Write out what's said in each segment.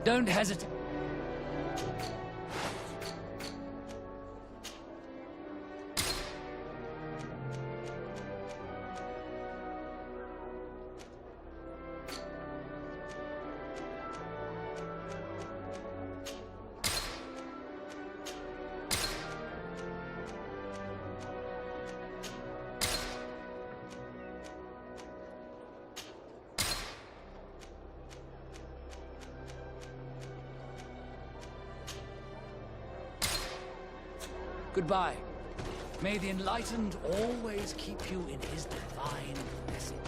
Don't hesitate. Goodbye. May the Enlightened always keep you in his divine blessing.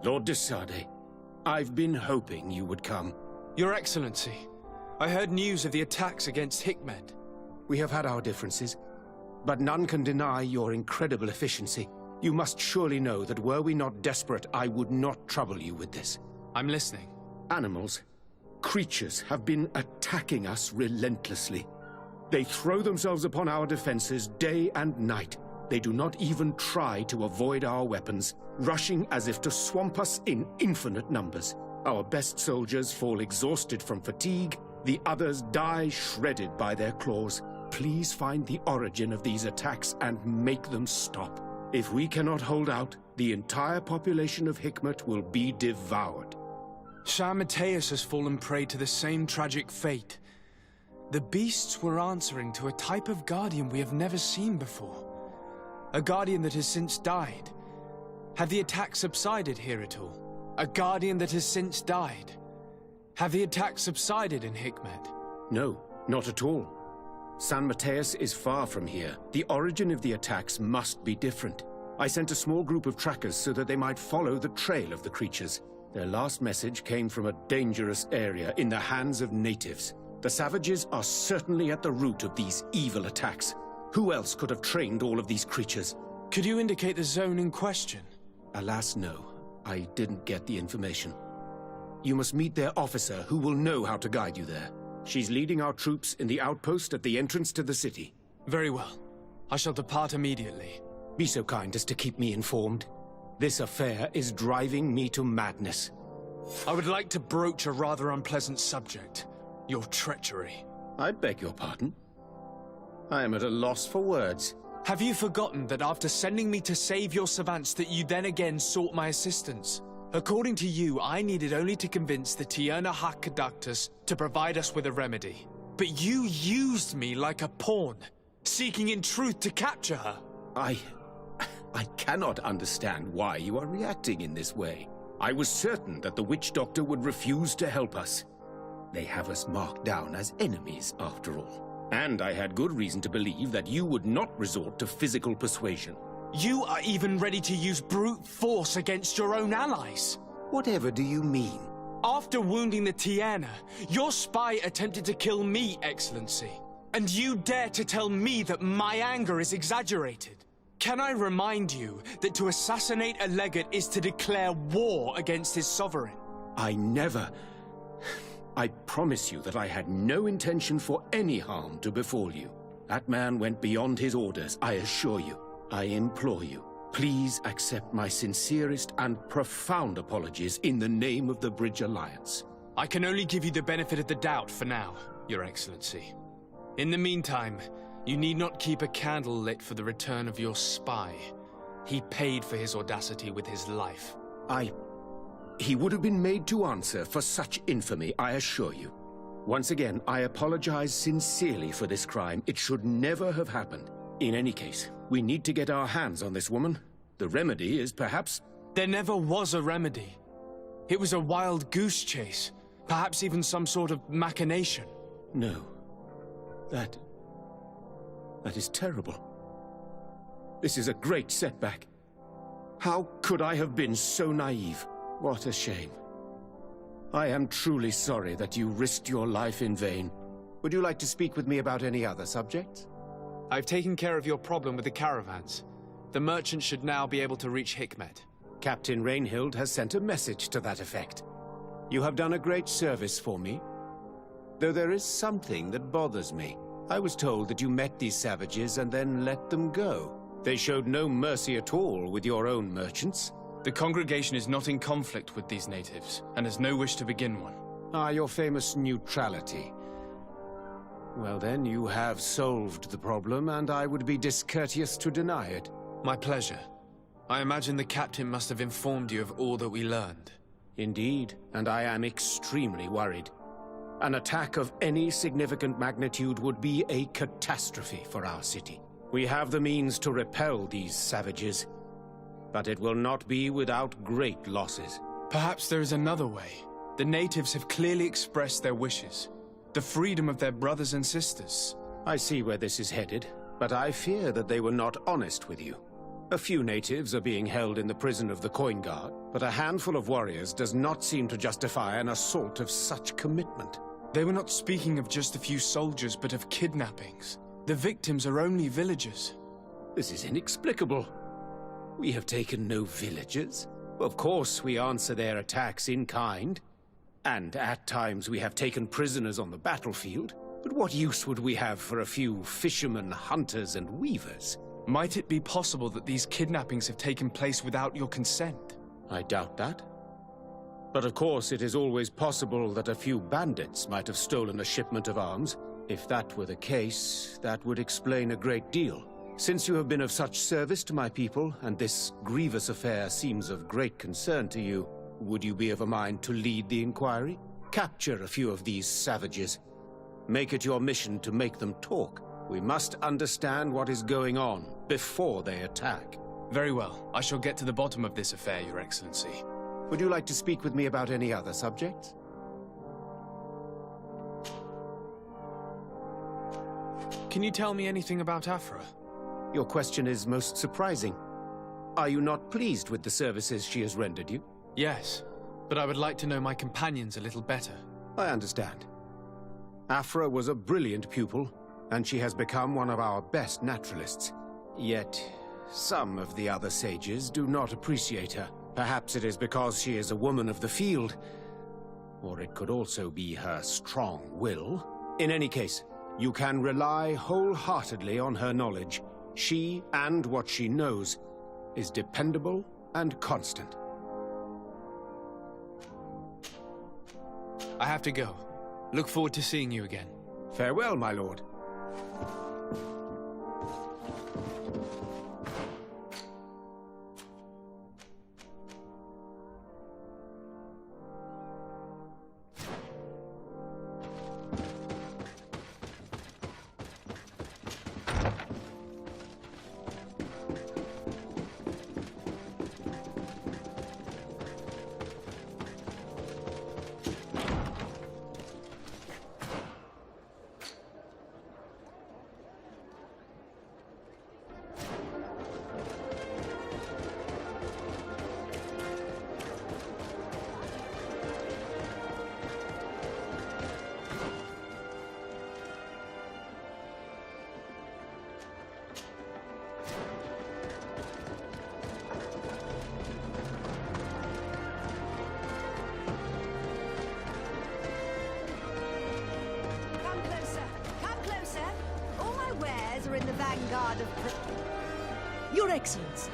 Lord de Sade, I've been hoping you would come. Your Excellency, I heard news of the attacks against Hikmet. We have had our differences, but none can deny your incredible efficiency. You must surely know that were we not desperate, I would not trouble you with this. I'm listening. Animals, creatures have been attacking us relentlessly. They throw themselves upon our defenses day and night. They do not even try to avoid our weapons, rushing as if to swamp us in infinite numbers. Our best soldiers fall exhausted from fatigue, the others die shredded by their claws. Please find the origin of these attacks and make them stop. If we cannot hold out, the entire population of Hikmet will be devoured. Shah Mateus has fallen prey to the same tragic fate. The beasts were answering to a type of guardian we have never seen before. A guardian that has since died. Have the attacks subsided here at all? A guardian that has since died. Have the attacks subsided in Hikmet? No, not at all. San Mateus is far from here. The origin of the attacks must be different. I sent a small group of trackers so that they might follow the trail of the creatures. Their last message came from a dangerous area in the hands of natives. The savages are certainly at the root of these evil attacks. Who else could have trained all of these creatures? Could you indicate the zone in question? Alas, no. I didn't get the information. You must meet their officer, who will know how to guide you there. She's leading our troops in the outpost at the entrance to the city. Very well. I shall depart immediately. Be so kind as to keep me informed. This affair is driving me to madness. I would like to broach a rather unpleasant subject. Your treachery. I beg your pardon? I am at a loss for words. Have you forgotten that after sending me to save your savants that you then again sought my assistance? According to you, I needed only to convince the Tierna Conductus to provide us with a remedy. But you used me like a pawn, seeking in truth to capture her. I cannot understand why you are reacting in this way. I was certain that the witch doctor would refuse to help us. They have us marked down as enemies, after all. And I had good reason to believe that you would not resort to physical persuasion. You are even ready to use brute force against your own allies. Whatever do you mean? After wounding the Tierna, your spy attempted to kill me, Excellency. And you dare to tell me that my anger is exaggerated. Can I remind you that to assassinate a legate is to declare war against his sovereign? I promise you that I had no intention for any harm to befall you. That man went beyond his orders, I assure you. I implore you, please accept my sincerest and profound apologies in the name of the Bridge Alliance. I can only give you the benefit of the doubt for now, Your Excellency. In the meantime, you need not keep a candle lit for the return of your spy. He paid for his audacity with his life. He would have been made to answer for such infamy, I assure you. Once again, I apologize sincerely for this crime. It should never have happened. In any case, we need to get our hands on this woman. The remedy is perhaps... There never was a remedy. It was a wild goose chase. Perhaps even some sort of machination. No. That is terrible. This is a great setback. How could I have been so naive? What a shame. I am truly sorry that you risked your life in vain. Would you like to speak with me about any other subjects? I've taken care of your problem with the caravans. The merchants should now be able to reach Hikmet. Captain Rainhild has sent a message to that effect. You have done a great service for me. Though there is something that bothers me. I was told that you met these savages and then let them go. They showed no mercy at all with your own merchants. The congregation is not in conflict with these natives, and has no wish to begin one. Ah, your famous neutrality. Well then, you have solved the problem, and I would be discourteous to deny it. My pleasure. I imagine the captain must have informed you of all that we learned. Indeed, and I am extremely worried. An attack of any significant magnitude would be a catastrophe for our city. We have the means to repel these savages, but it will not be without great losses. Perhaps there is another way. The natives have clearly expressed their wishes. The freedom of their brothers and sisters. I see where this is headed, but I fear that they were not honest with you. A few natives are being held in the prison of the Coin Guard, but a handful of warriors does not seem to justify an assault of such commitment. They were not speaking of just a few soldiers, but of kidnappings. The victims are only villagers. This is inexplicable. We have taken no villagers. Of course, we answer their attacks in kind. And at times we have taken prisoners on the battlefield. But what use would we have for a few fishermen, hunters, and weavers? Might it be possible that these kidnappings have taken place without your consent? I doubt that. But of course, it is always possible that a few bandits might have stolen a shipment of arms. If that were the case, that would explain a great deal. Since you have been of such service to my people, and this grievous affair seems of great concern to you, would you be of a mind to lead the inquiry? Capture a few of these savages. Make it your mission to make them talk. We must understand what is going on before they attack. Very well. I shall get to the bottom of this affair, Your Excellency. Would you like to speak with me about any other subjects? Can you tell me anything about Afra? Your question is most surprising. Are you not pleased with the services she has rendered you? Yes, but I would like to know my companions a little better. I understand. Afra was a brilliant pupil, and she has become one of our best naturalists. Yet, some of the other sages do not appreciate her. Perhaps it is because she is a woman of the field, or it could also be her strong will. In any case, you can rely wholeheartedly on her knowledge. She, and what she knows, is dependable and constant. I have to go. Look forward to seeing you again. Farewell, my lord. Are in the vanguard of... Your Excellency.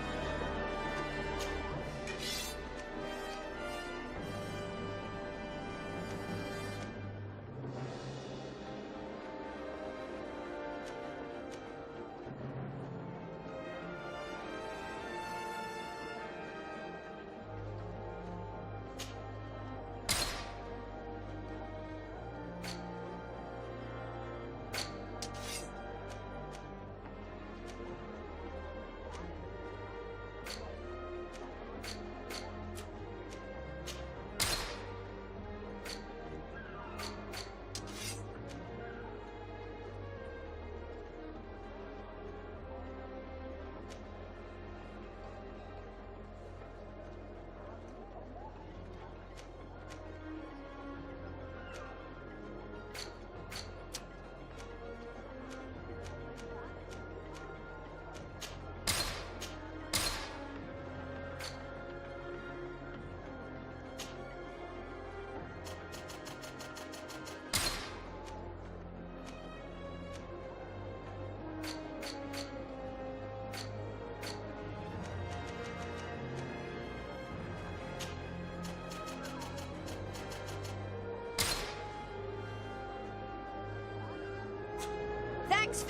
Thanks.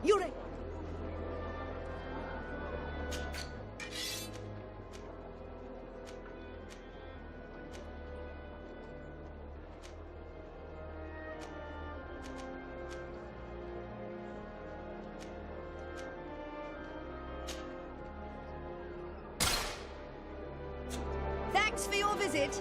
You're a... Thanks for your visit.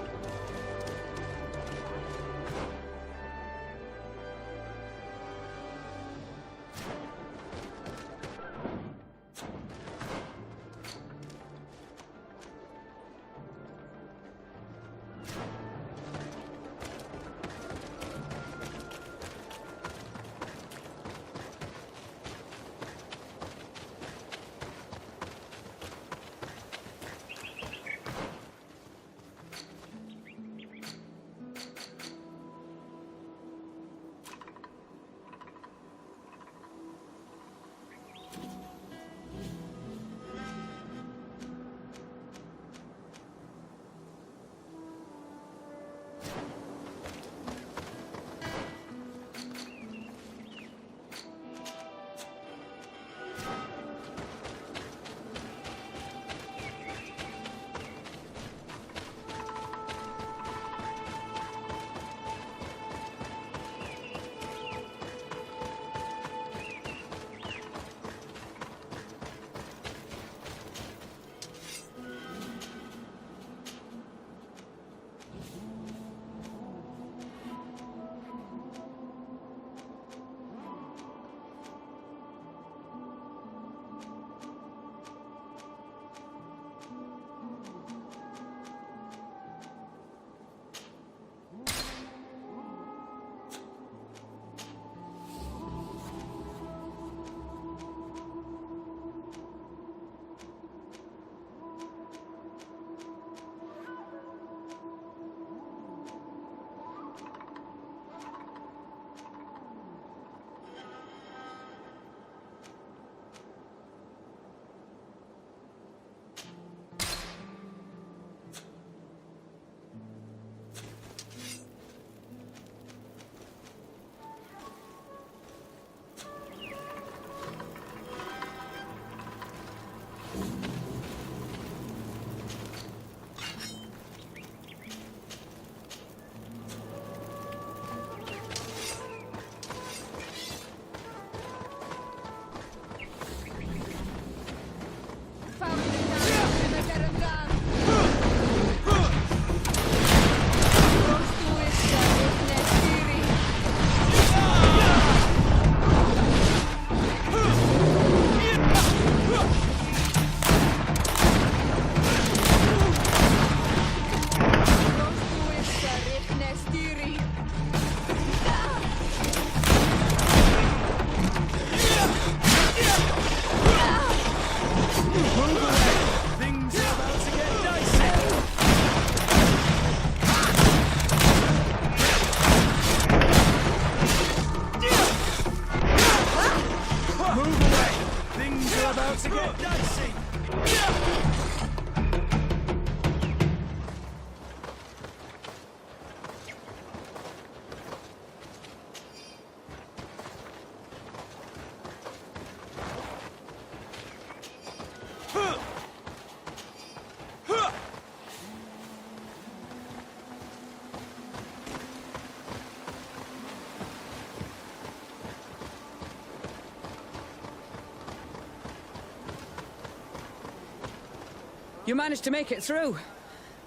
You managed to make it through.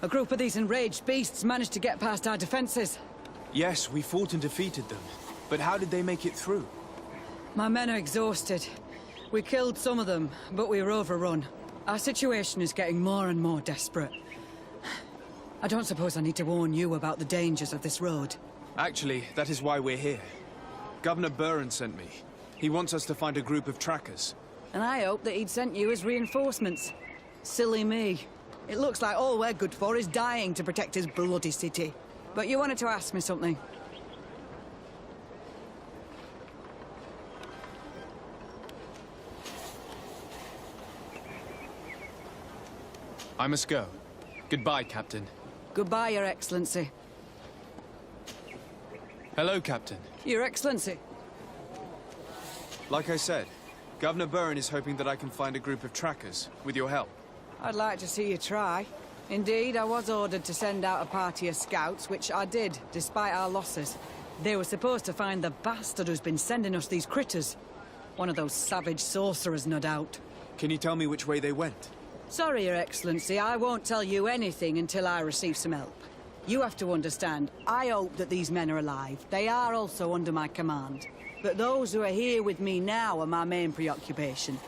A group of these enraged beasts managed to get past our defenses. Yes, we fought and defeated them. But how did they make it through? My men are exhausted. We killed some of them, but we were overrun. Our situation is getting more and more desperate. I don't suppose I need to warn you about the dangers of this road. Actually, that is why we're here. Governor Buren sent me. He wants us to find a group of trackers. And I hope that he'd sent you as reinforcements. Silly me. It looks like all we're good for is dying to protect his bloody city. But you wanted to ask me something. I must go. Goodbye, Captain. Goodbye, Your Excellency. Hello, Captain. Your Excellency. Like I said, Governor Buren is hoping that I can find a group of trackers, with your help. I'd like to see you try. Indeed, I was ordered to send out a party of scouts, which I did, despite our losses. They were supposed to find the bastard who's been sending us these critters. One of those savage sorcerers, no doubt. Can you tell me which way they went? Sorry, Your Excellency, I won't tell you anything until I receive some help. You have to understand, I hope that these men are alive. They are also under my command. But those who are here with me now are my main preoccupation.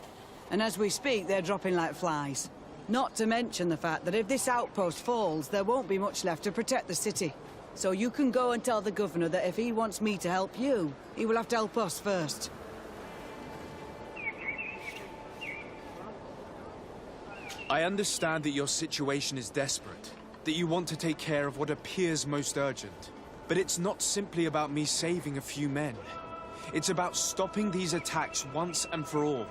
And as we speak, they're dropping like flies. Not to mention the fact that if this outpost falls, there won't be much left to protect the city. So you can go and tell the governor that if he wants me to help you, he will have to help us first. I understand that your situation is desperate, that you want to take care of what appears most urgent. But it's not simply about me saving a few men. It's about stopping these attacks once and for all.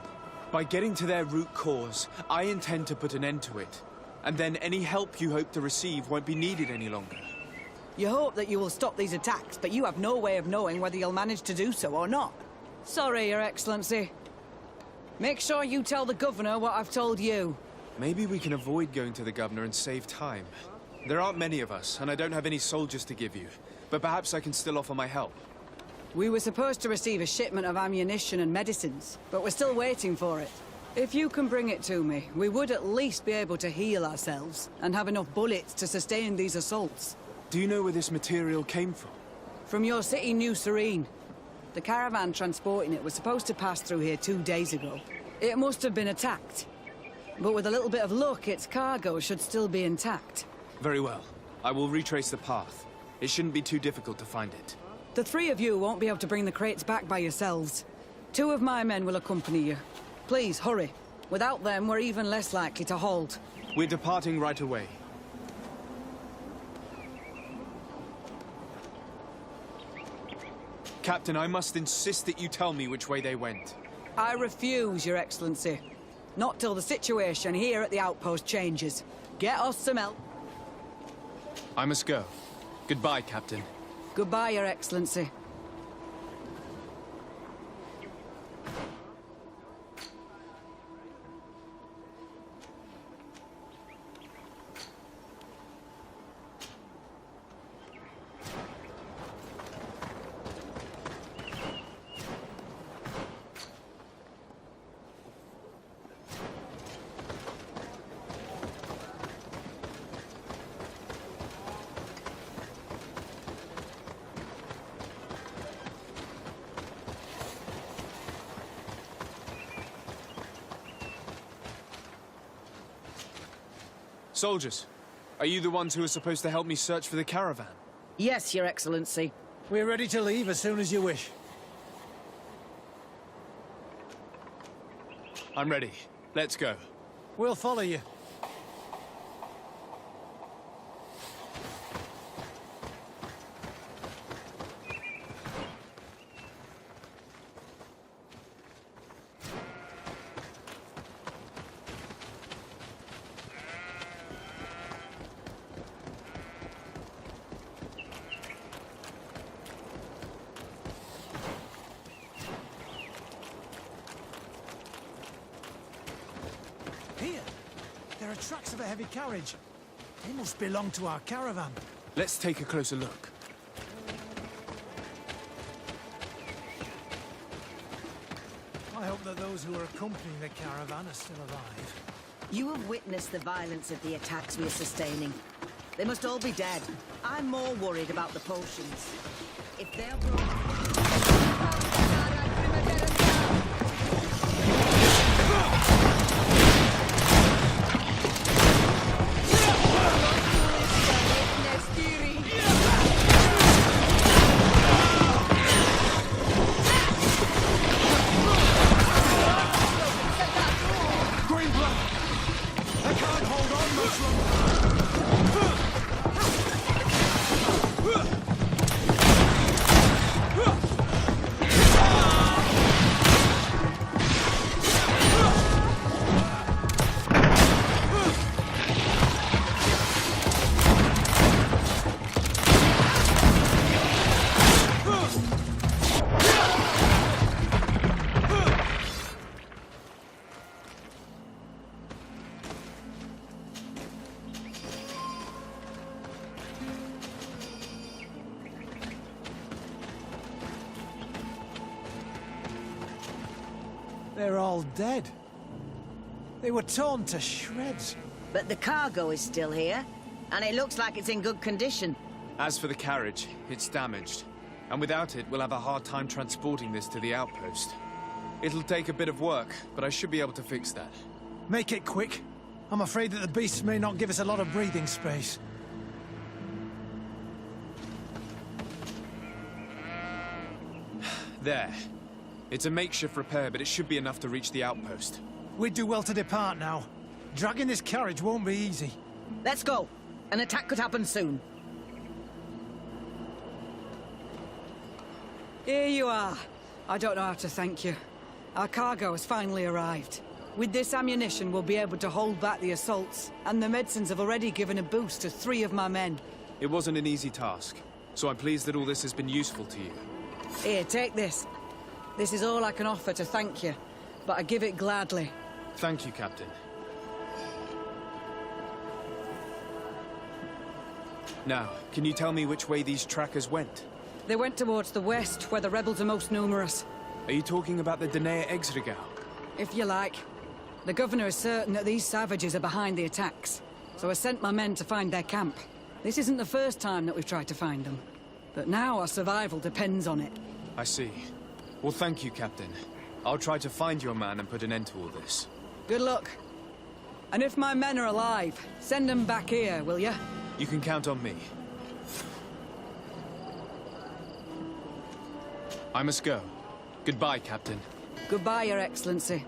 By getting to their root cause, I intend to put an end to it. And then any help you hope to receive won't be needed any longer. You hope that you will stop these attacks, but you have no way of knowing whether you'll manage to do so or not. Sorry, Your Excellency. Make sure you tell the governor what I've told you. Maybe we can avoid going to the governor and save time. There aren't many of us, and I don't have any soldiers to give you. But perhaps I can still offer my help. We were supposed to receive a shipment of ammunition and medicines, but we're still waiting for it. If you can bring it to me, we would at least be able to heal ourselves and have enough bullets to sustain these assaults. Do you know where this material came from? From your city, New Serene. The caravan transporting it was supposed to pass through here 2 days ago. It must have been attacked. But with a little bit of luck, its cargo should still be intact. Very well. I will retrace the path. It shouldn't be too difficult to find it. The three of you won't be able to bring the crates back by yourselves. 2 of my men will accompany you. Please, hurry. Without them, we're even less likely to hold. We're departing right away. Captain, I must insist that you tell me which way they went. I refuse, Your Excellency. Not till the situation here at the outpost changes. Get us some help. I must go. Goodbye, Captain. Goodbye, Your Excellency. Soldiers, are you the ones who are supposed to help me search for the caravan? Yes, Your Excellency. We're ready to leave as soon as you wish. I'm ready. Let's go. We'll follow you. Here, there are tracks of a heavy carriage. They must belong to our caravan. Let's take a closer look. I hope that those who are accompanying the caravan are still alive. You have witnessed the violence of the attacks we are sustaining. They must all be dead. I'm more worried about the potions. If they're broken... They're all dead. They were torn to shreds. But the cargo is still here, and it looks like it's in good condition. As for the carriage, it's damaged. And without it, we'll have a hard time transporting this to the outpost. It'll take a bit of work, but I should be able to fix that. Make it quick. I'm afraid that the beasts may not give us a lot of breathing space. There. It's a makeshift repair, but it should be enough to reach the outpost. We'd do well to depart now. Dragging this carriage won't be easy. Let's go. An attack could happen soon. Here you are. I don't know how to thank you. Our cargo has finally arrived. With this ammunition, we'll be able to hold back the assaults, and the medicines have already given a boost to 3 of my men. It wasn't an easy task, so I'm pleased that all this has been useful to you. Here, take this. This is all I can offer to thank you, but I give it gladly. Thank you, Captain. Now, can you tell me which way these trackers went? They went towards the west, where the rebels are most numerous. Are you talking about the Danea Exregau? If you like. The governor is certain that these savages are behind the attacks, so I sent my men to find their camp. This isn't the first time that we've tried to find them, but now our survival depends on it. I see. Well, thank you, Captain. I'll try to find your man and put an end to all this. Good luck. And if my men are alive, send them back here, will you? You can count on me. I must go. Goodbye, Captain. Goodbye, Your Excellency.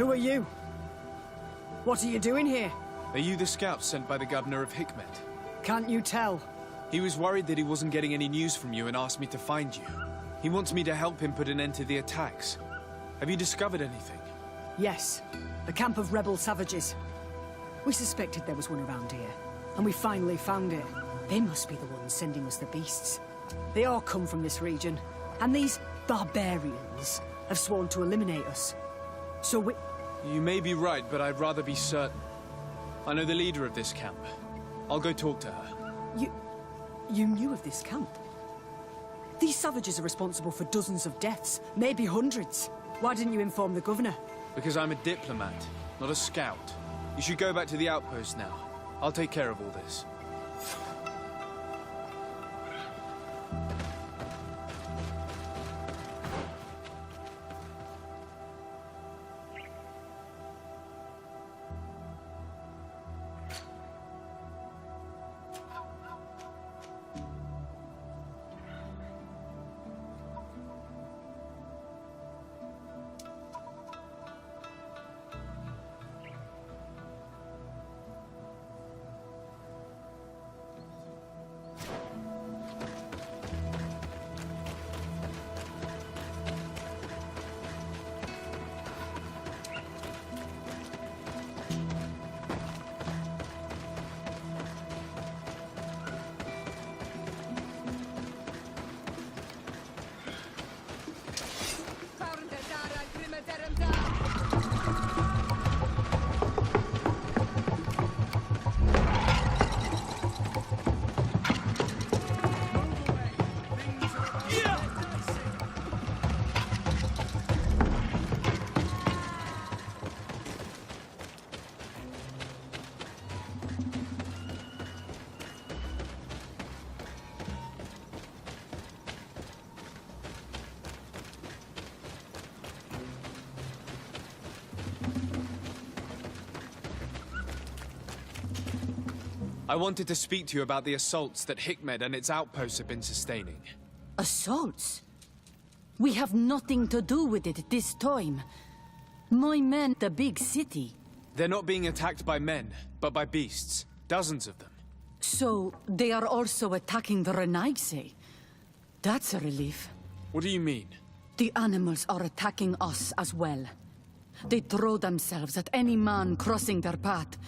Who are you? What are you doing here? Are you the scout sent by the governor of Hikmet? Can't you tell? He was worried that he wasn't getting any news from you and asked me to find you. He wants me to help him put an end to the attacks. Have you discovered anything? Yes. A camp of rebel savages. We suspected there was one around here, and we finally found it. They must be the ones sending us the beasts. They all come from this region, and these barbarians have sworn to eliminate us. So we... You may be right, but I'd rather be certain. I know the leader of this camp. I'll go talk to her. You knew of this camp? These savages are responsible for dozens of deaths, maybe hundreds. Why didn't you inform the governor? Because I'm a diplomat, not a scout. You should go back to the outpost now. I'll take care of all this. I wanted to speak to you about the assaults that Hikmet and its outposts have been sustaining. Assaults? We have nothing to do with it this time. My men, the big city. They're not being attacked by men, but by beasts. Dozens of them. So, they are also attacking the Renaigse. That's a relief. What do you mean? The animals are attacking us as well. They throw themselves at any man crossing their path,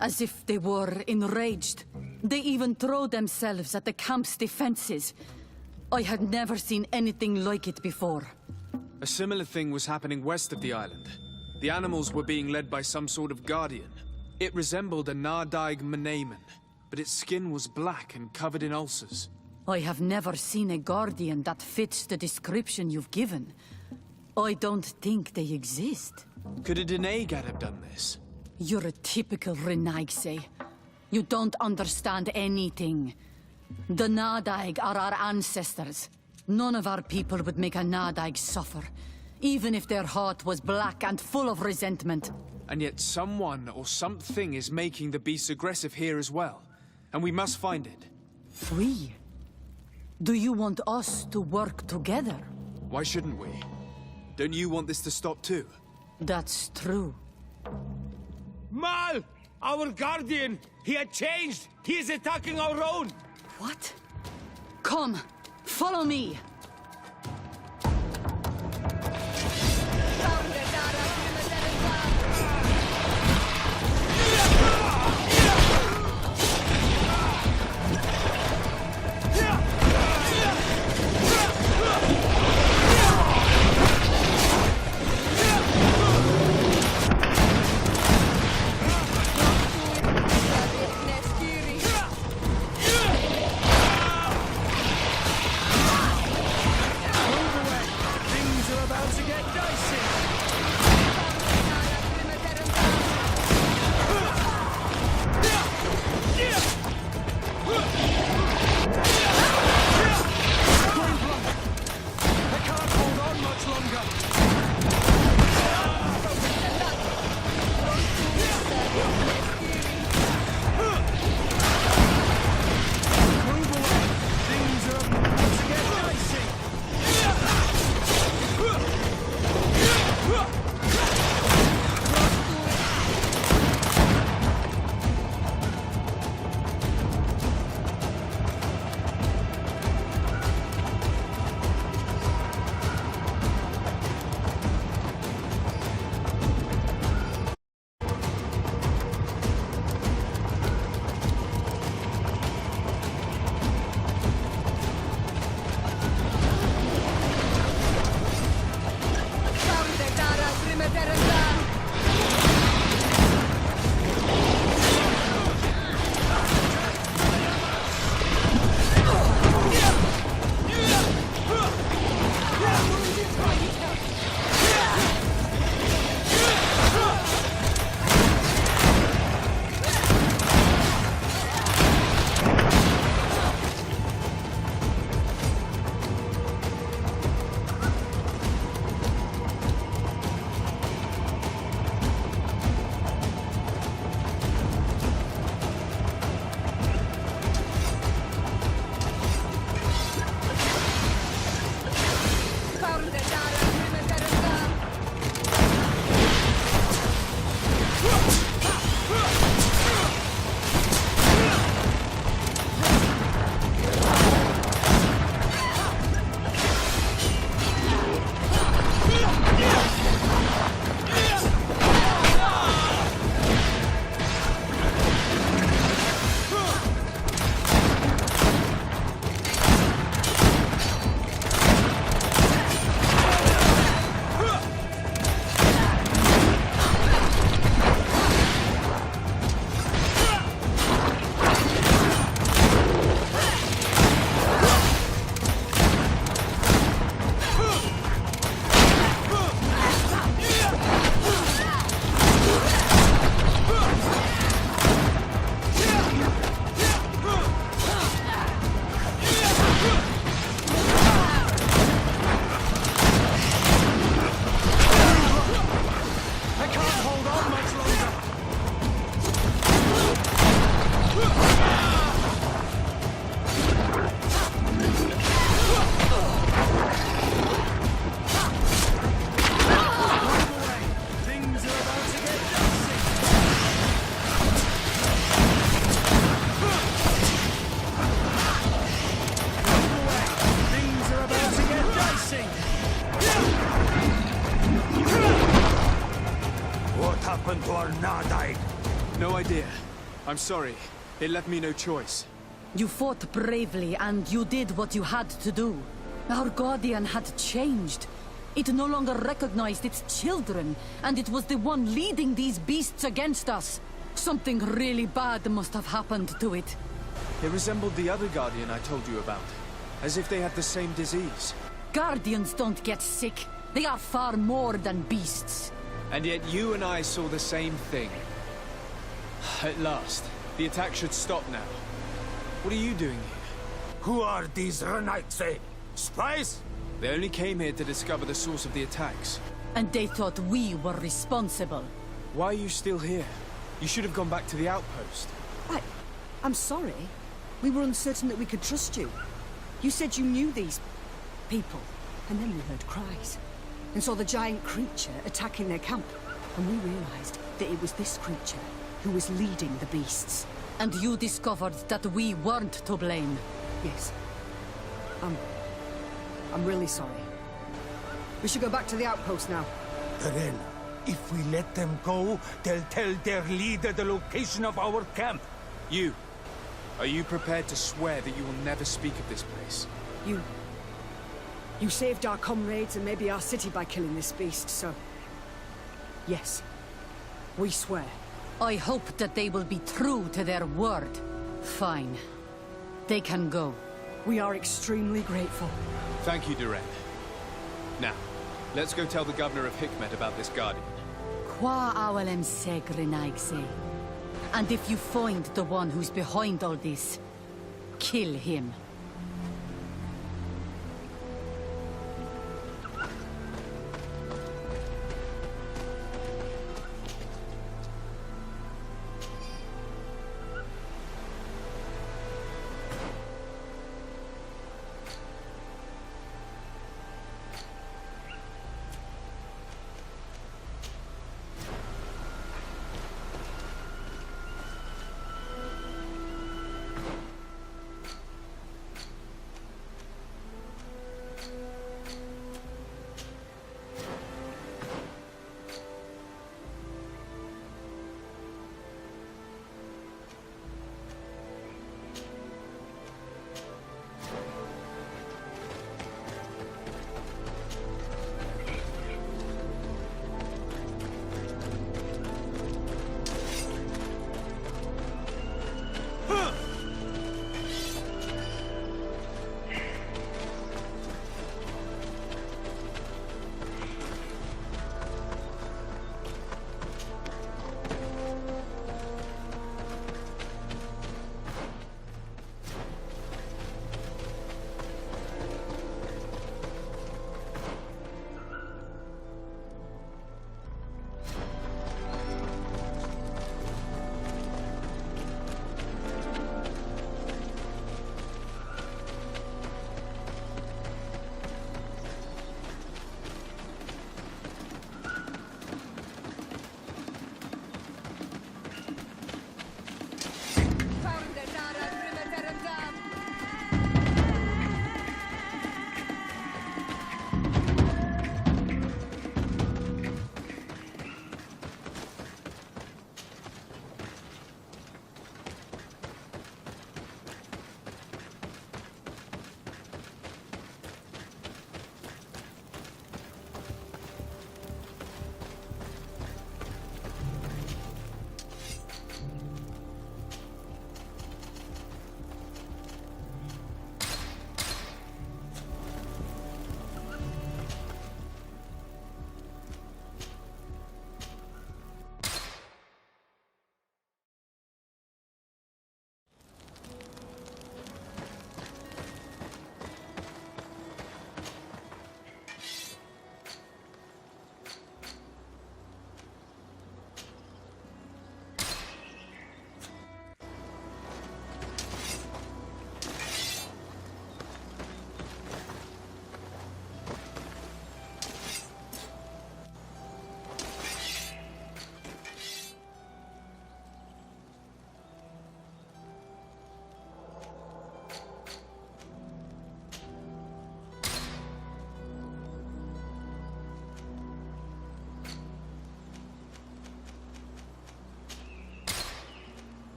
as if they were enraged. They even throw themselves at the camp's defenses. I had never seen anything like it before. A similar thing was happening west of the island. The animals were being led by some sort of guardian. It resembled a Nardaig Menamen, but its skin was black and covered in ulcers. I have never seen a guardian that fits the description you've given. I don't think they exist. Could a Denaigad have done this? You're a typical Renaigse. You don't understand anything. The Nardaig are our ancestors. None of our people would make a Nardaig suffer, even if their heart was black and full of resentment. And yet someone or something is making the beasts aggressive here as well. And we must find it. We? Do you want us to work together? Why shouldn't we? Don't you want this to stop too? That's true. Mal! Our guardian! He had changed! He is attacking our own! What? Come, follow me! I'm sorry. It left me no choice. You fought bravely, and you did what you had to do. Our Guardian had changed. It no longer recognized its children, and it was the one leading these beasts against us. Something really bad must have happened to it. It resembled the other Guardian I told you about. As if they had the same disease. Guardians don't get sick. They are far more than beasts. And yet you and I saw the same thing. At last. The attack should stop now. What are you doing here? Who are these Renaitse? Spies? They only came here to discover the source of the attacks. And they thought we were responsible. Why are you still here? You should have gone back to the outpost. I'm sorry. We were uncertain that we could trust you. You said you knew these people, and then we heard cries, and saw the giant creature attacking their camp. And we realized that it was this creature who was leading the beasts. And you discovered that we weren't to blame. Yes. I'm really sorry. We should go back to the outpost now. Darrell, if we let them go, they'll tell their leader the location of our camp. You. Are you prepared to swear that you will never speak of this place? You saved our comrades and maybe our city by killing this beast, so... Yes. We swear. I hope that they will be true to their word. Fine. They can go. We are extremely grateful. Thank you, Duran. Now, let's go tell the governor of Hikmet about this Guardian. Qua awalem segrenaigse. And if you find the one who's behind all this, kill him.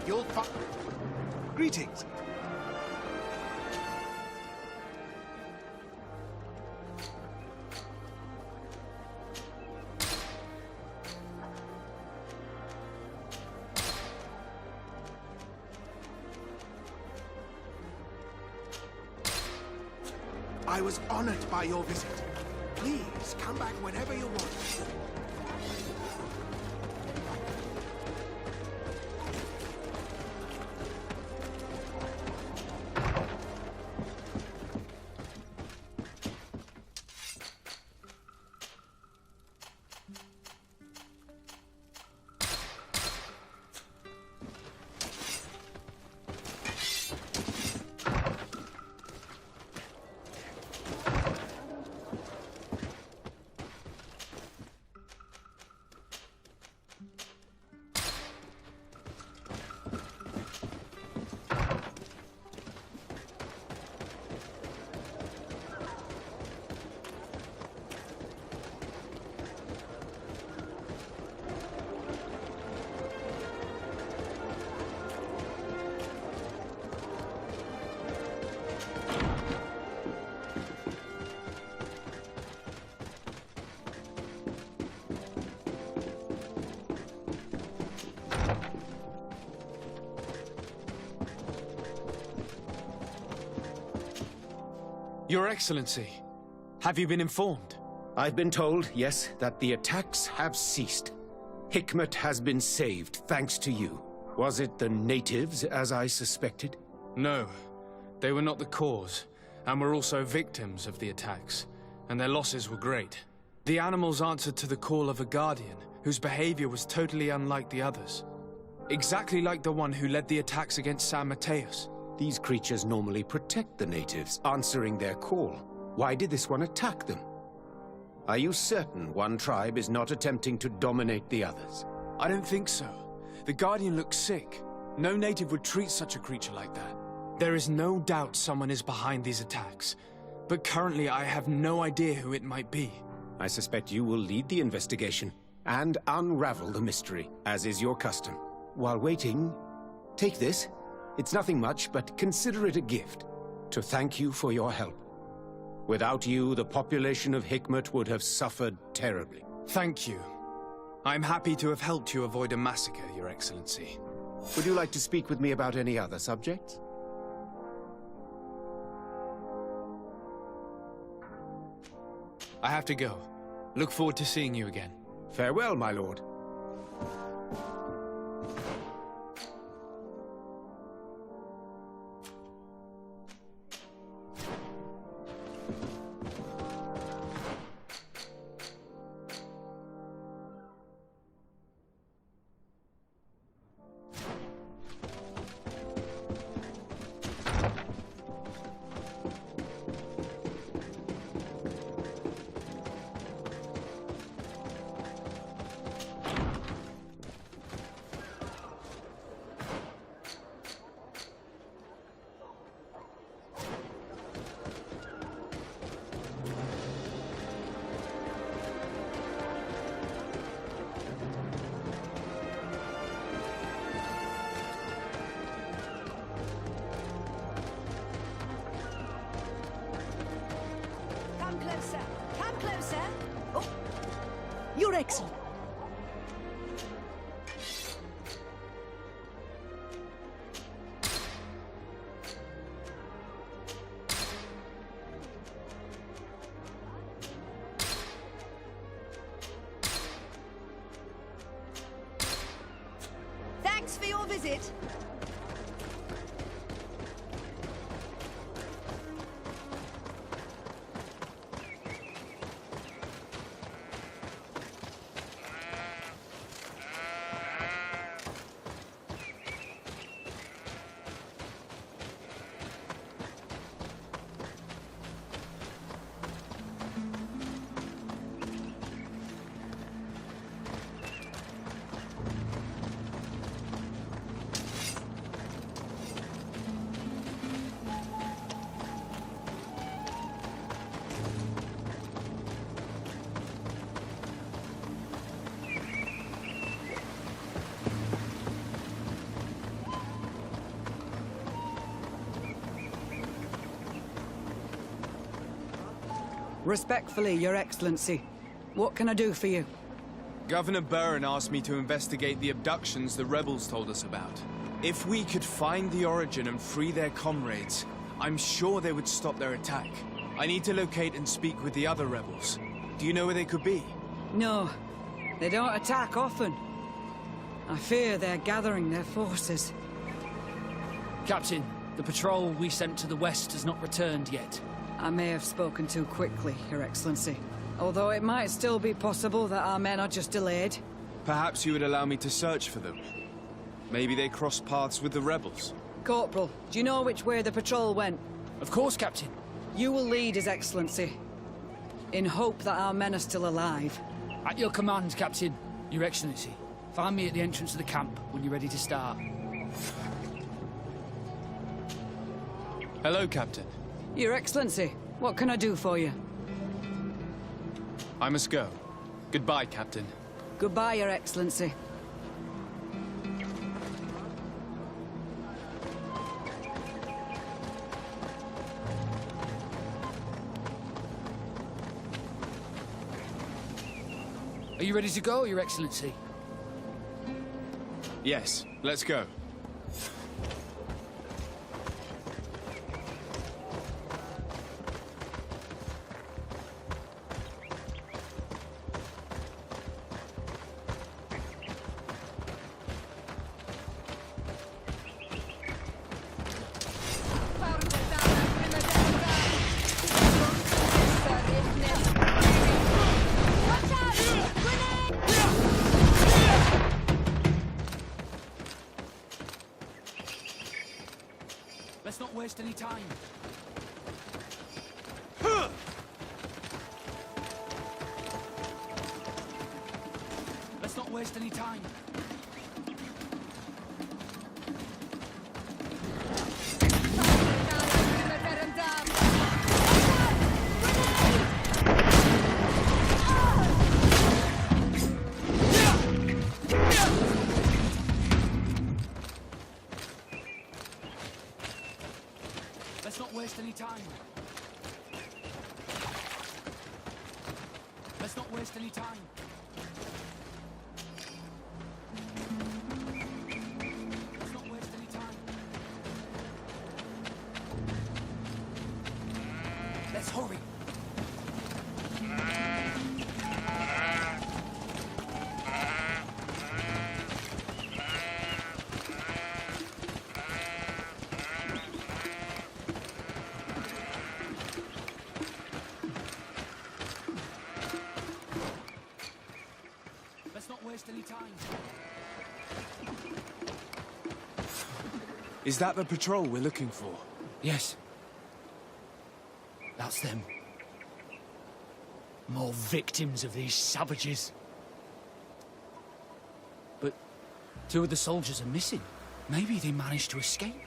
You'll find... Greetings. I was honored by your visit. Please, come back whenever you want. Your Excellency, have you been informed? I've been told, yes, that the attacks have ceased. Hikmet has been saved, thanks to you. Was it the natives, as I suspected? No, they were not the cause, and were also victims of the attacks, and their losses were great. The animals answered to the call of a guardian, whose behavior was totally unlike the others. Exactly like the one who led the attacks against San Mateus. These creatures normally protect the natives, answering their call. Why did this one attack them? Are you certain one tribe is not attempting to dominate the others? I don't think so. The Guardian looks sick. No native would treat such a creature like that. There is no doubt someone is behind these attacks, but currently I have no idea who it might be. I suspect you will lead the investigation and unravel the mystery, as is your custom. While waiting, take this. It's nothing much, but consider it a gift, to thank you for your help. Without you, the population of Hikmet would have suffered terribly. Thank you. I'm happy to have helped you avoid a massacre, Your Excellency. Would you like to speak with me about any other subjects? I have to go. Look forward to seeing you again. Farewell, my lord. Come closer. Oh, Your Excellency. Thanks for your visit. Respectfully, Your Excellency. What can I do for you? Governor Burren asked me to investigate the abductions the rebels told us about. If we could find the origin and free their comrades, I'm sure they would stop their attack. I need to locate and speak with the other rebels. Do you know where they could be? No. They don't attack often. I fear they're gathering their forces. Captain, the patrol we sent to the west has not returned yet. I may have spoken too quickly, Your Excellency. Although it might still be possible that our men are just delayed. Perhaps you would allow me to search for them. Maybe they crossed paths with the rebels. Corporal, do you know which way the patrol went? Of course, Captain. You will lead, His Excellency. In hope that our men are still alive. At your command, Captain. Your Excellency. Find me at the entrance of the camp when you're ready to start. Hello, Captain. Your Excellency, what can I do for you? I must go. Goodbye, Captain. Goodbye, Your Excellency. Are you ready to go, Your Excellency? Yes, let's go. Let's not waste any time. Let's not waste any time. Let's not waste any time. Let's not waste any time. Let's not waste any time. Let's hurry. Let's not waste any time. Is that the patrol we're looking for? Yes. That's them. More victims of these savages. But two of the soldiers are missing. Maybe they managed to escape.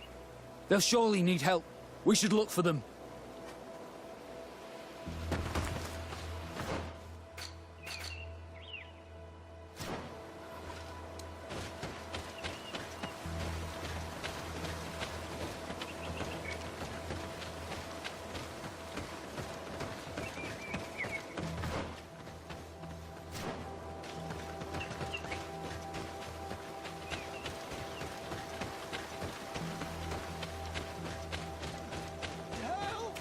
They'll surely need help. We should look for them. Help!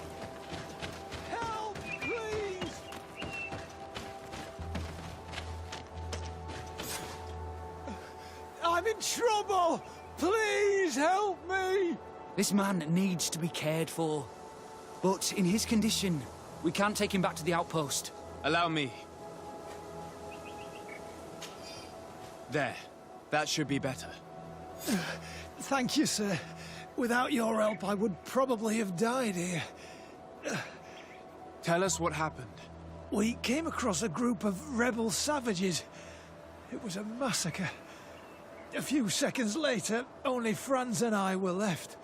Help, please! I'm in trouble! Please help me! This man needs to be cared for. But in his condition, we can't take him back to the outpost. Allow me. There. That should be better. Thank you, sir. Without your help, I would probably have died here. Tell us what happened. We came across a group of rebel savages. It was a massacre. A few seconds later, only Franz and I were left.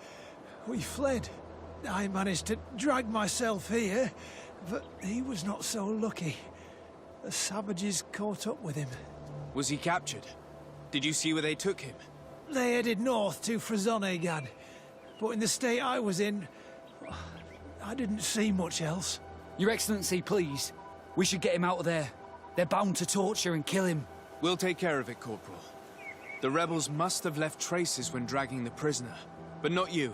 We fled. I managed to drag myself here, but he was not so lucky. The savages caught up with him. Was he captured? Did you see where they took him? They headed north to Frazonegan, but in the state I was in, I didn't see much else. Your Excellency, please. We should get him out of there. They're bound to torture and kill him. We'll take care of it, Corporal. The rebels must have left traces when dragging the prisoner. But not you.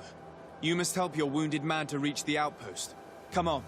You must help your wounded man to reach the outpost. Come on.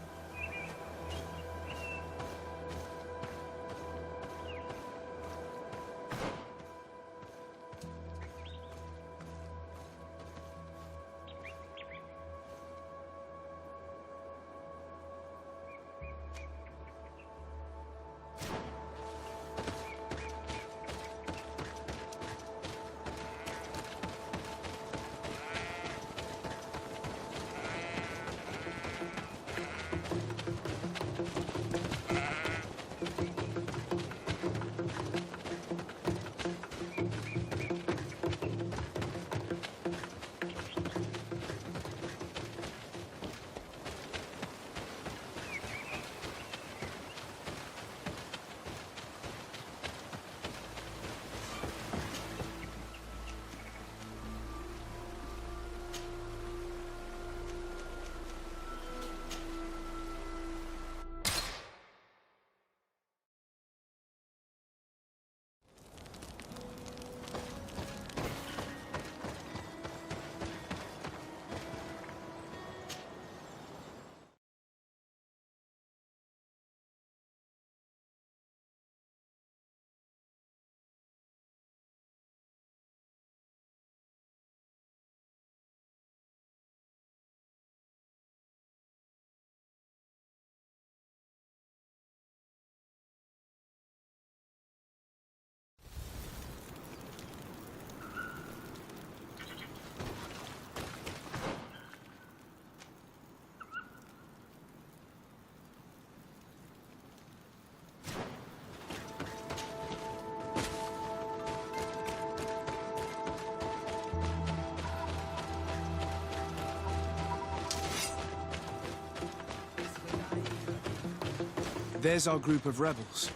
There's our group of rebels.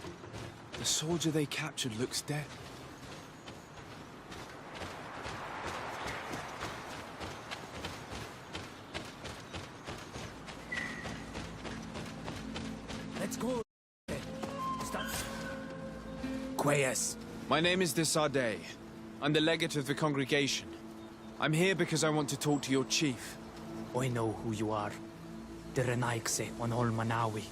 The soldier they captured looks dead. Let's go. Stop. Quayes. My name is Desade. I'm the legate of the congregation. I'm here because I want to talk to your chief. I know who you are. The Renaigse on Ol Manawi.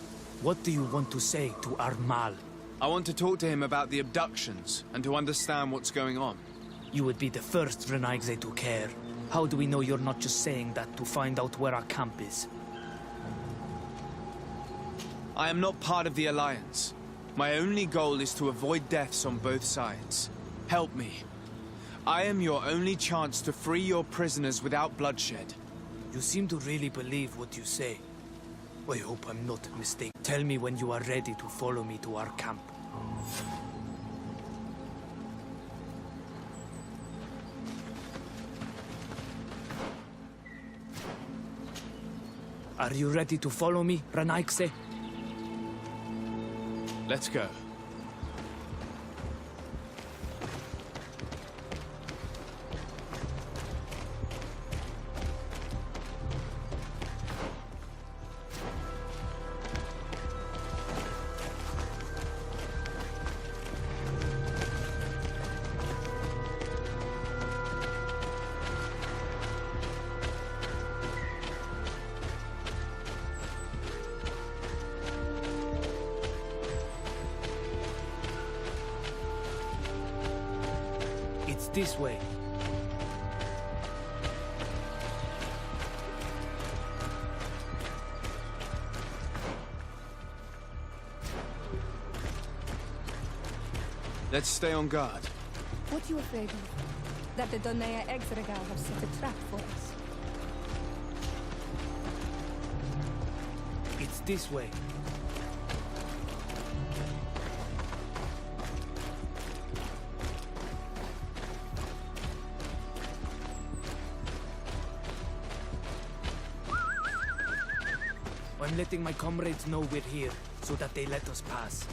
What do you want to say to Armal? I want to talk to him about the abductions and to understand what's going on. You would be the first Renaigse to care. How do we know you're not just saying that to find out where our camp is? I am not part of the Alliance. My only goal is to avoid deaths on both sides. Help me. I am your only chance to free your prisoners without bloodshed. You seem to really believe what you say. I hope I'm not mistaken. Tell me when you are ready to follow me to our camp. Are you ready to follow me, Renaigse? Let's go. It's this way. Let's stay on guard. What are you afraid of? That the Donea Exregal have set a trap for us? It's this way. I'm letting my comrades know we're here, so that they let us pass.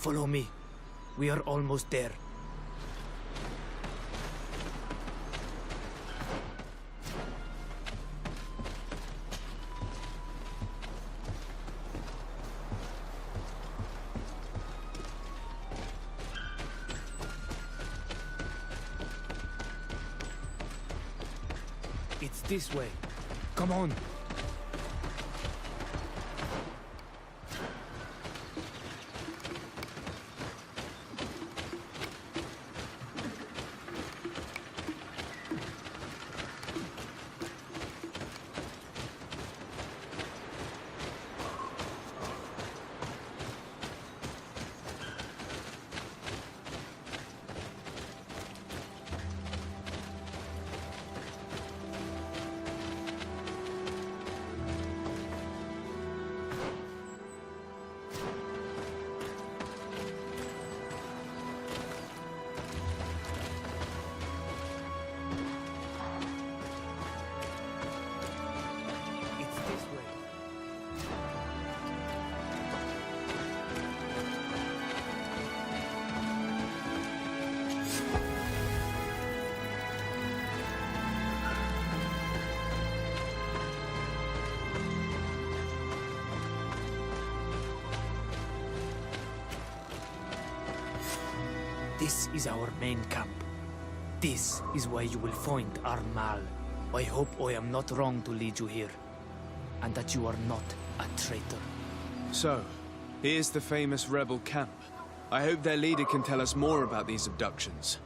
Follow me. We are almost there. It's this way. Come on. This is our main camp. This is where you will find our Mal. I hope I am not wrong to lead you here, and that you are not a traitor. So, here's the famous rebel camp. I hope their leader can tell us more about these abductions.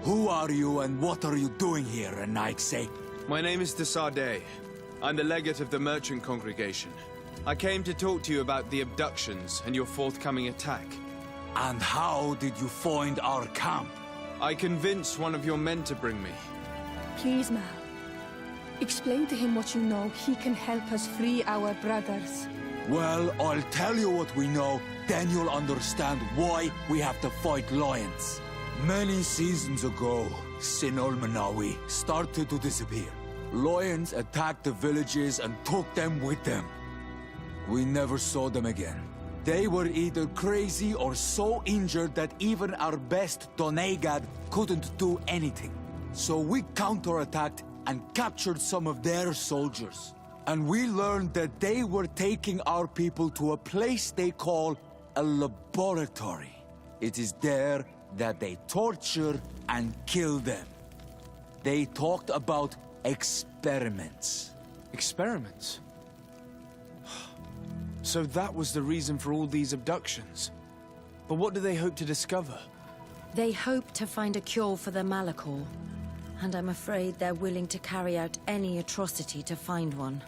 Who are you and what are you doing here, a knight's sake? My name is Desardet. I'm the legate of the merchant congregation. I came to talk to you about the abductions and your forthcoming attack. And how did you find our camp? I convinced one of your men to bring me. Please, Mal. Explain to him what you know. He can help us free our brothers. Well, I'll tell you what we know, then you'll understand why we have to fight lions. Many seasons ago, Sinol Manawi started to disappear. Lions attacked the villages and took them with them. We never saw them again. They were either crazy or so injured that even our best Donegad couldn't do anything. So we counterattacked and captured some of their soldiers. And we learned that they were taking our people to a place they call a laboratory. It is there that they torture and kill them. They talked about experiments. Experiments? So that was the reason for all these abductions. But what do they hope to discover? They hope to find a cure for the Malachor. And I'm afraid they're willing to carry out any atrocity to find one.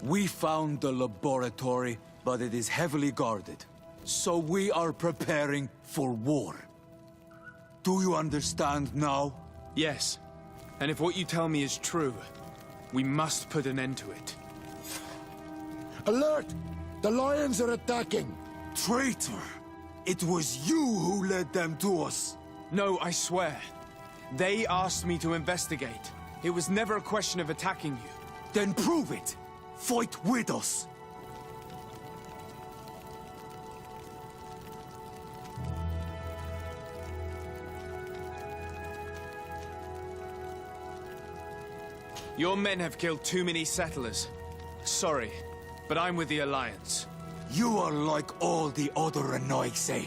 We found the laboratory, but it is heavily guarded. So we are preparing for war. Do you understand now? Yes. And if what you tell me is true, we must put an end to it. Alert! The Lions are attacking! Traitor! It was you who led them to us! No, I swear. They asked me to investigate. It was never a question of attacking you. Then prove it! Fight with us! Your men have killed too many settlers. Sorry, but I'm with the Alliance. You are like all the other Anoixe.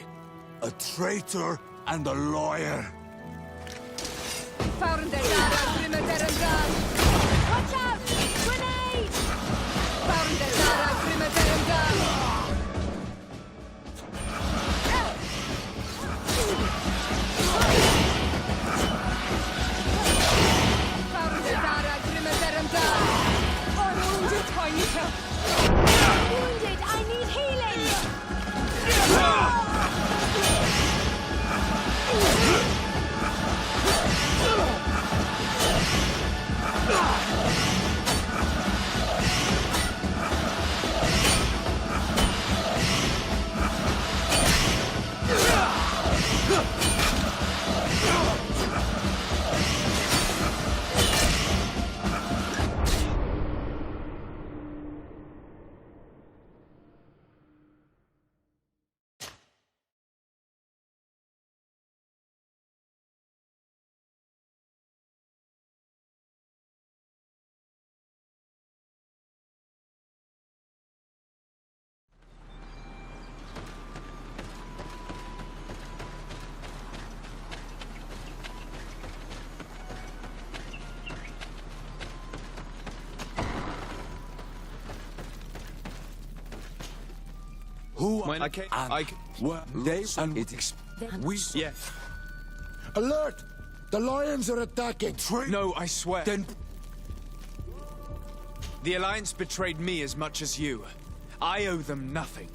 A traitor and a liar. Watch out! Grenade! I'm wounded, Toynika. I'm wounded. I need healing. Who When and were they and it is we Yeah. Alert! The Lions are attacking! No, I swear. Then The Alliance betrayed me as much as you. I owe them nothing.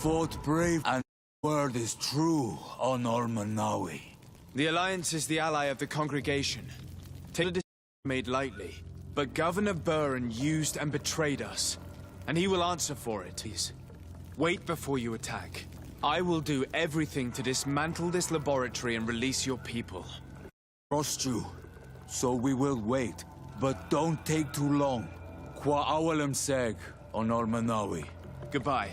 fought brave and the word is true on Ormanawi. The Alliance is the ally of the congregation. Take a decision made lightly. But Governor Burren used and betrayed us. And he will answer for it. Please, wait before you attack. I will do everything to dismantle this laboratory and release your people. Trust you. So we will wait. But don't take too long. Qua awalem seg on Ormanawi. Goodbye.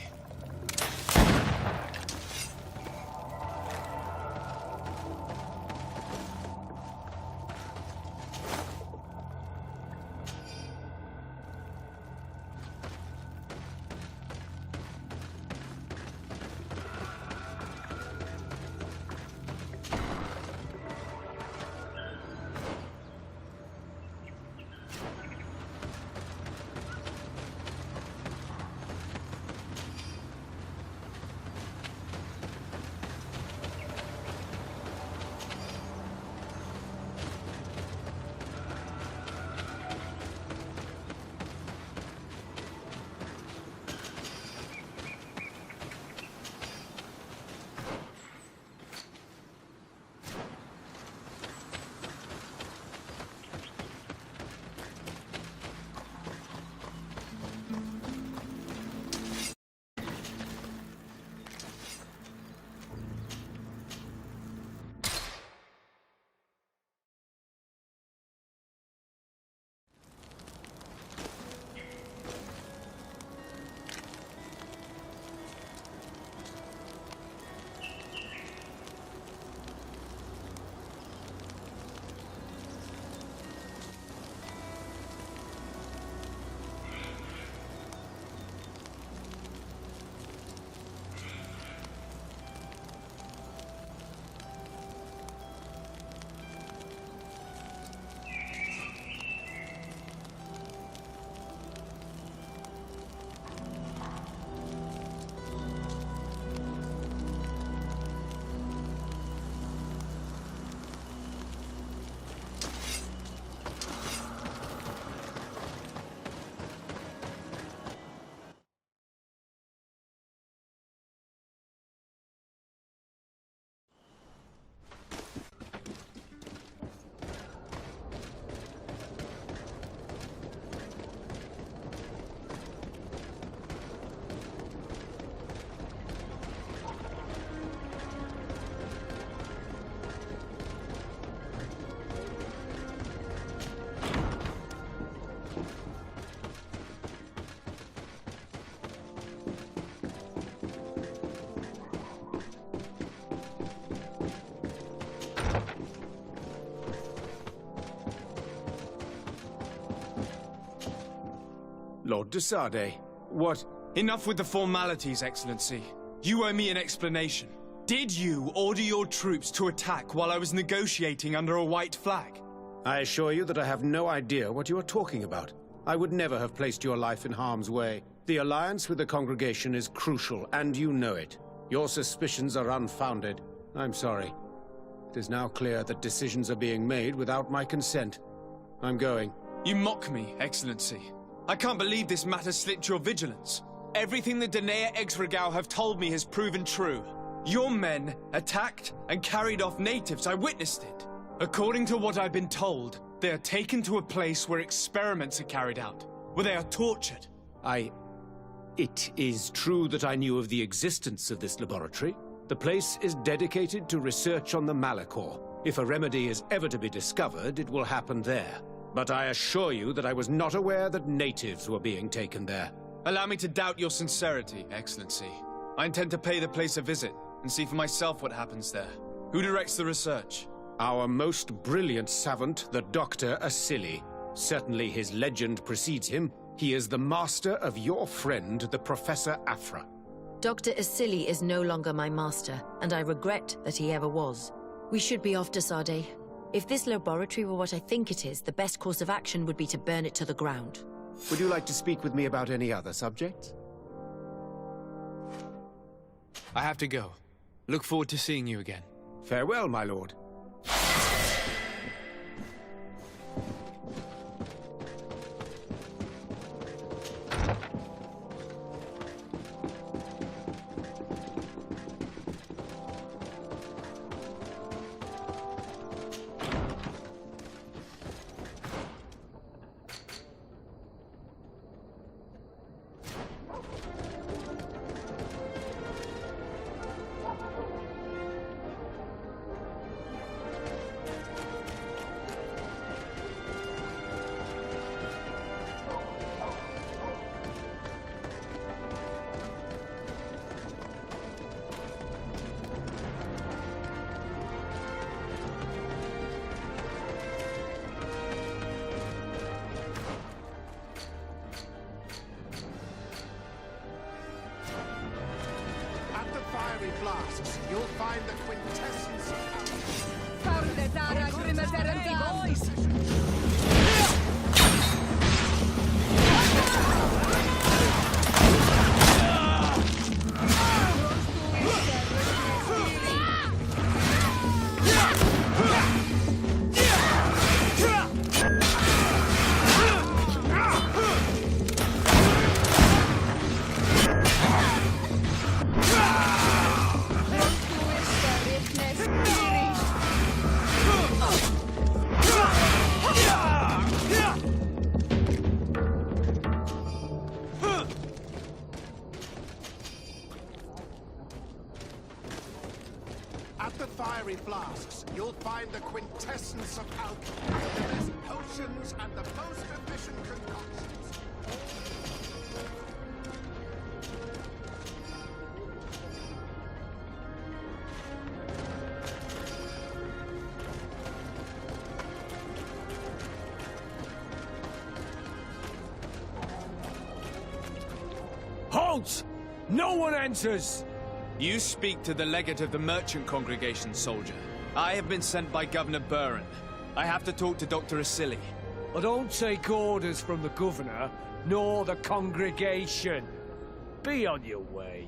Lord de Sade, what... Enough with the formalities, Excellency. You owe me an explanation. Did you order your troops to attack while I was negotiating under a white flag? I assure you that I have no idea what you are talking about. I would never have placed your life in harm's way. The alliance with the congregation is crucial, and you know it. Your suspicions are unfounded. I'm sorry. It is now clear that decisions are being made without my consent. I'm going. You mock me, Excellency. I can't believe this matter slipped your vigilance. Everything the Danea Exregao have told me has proven true. Your men attacked and carried off natives. I witnessed it. According to what I've been told, they are taken to a place where experiments are carried out, where they are tortured. It is true that I knew of the existence of this laboratory. The place is dedicated to research on the Malachor. If a remedy is ever to be discovered, it will happen there. But I assure you that I was not aware that natives were being taken there. Allow me to doubt your sincerity, Excellency. I intend to pay the place a visit and see for myself what happens there. Who directs the research? Our most brilliant savant, the Dr. Asili. Certainly his legend precedes him. He is the master of your friend, the Professor Afra. Dr. Asili is no longer my master, and I regret that he ever was. We should be off to Sade. If this laboratory were what I think it is, the best course of action would be to burn it to the ground. Would you like to speak with me about any other subjects? I have to go. Look forward to seeing you again. Farewell, my lord. Flasks, you'll find the quintessence of At the fiery flasks, you'll find the quintessence of alchemy, the best potions and the most efficient concoctions. Halt! No one enters! You speak to the legate of the merchant congregation, soldier. I have been sent by Governor Buren. I have to talk to Dr. Asili. I don't take orders from the governor, nor the congregation. Be on your way.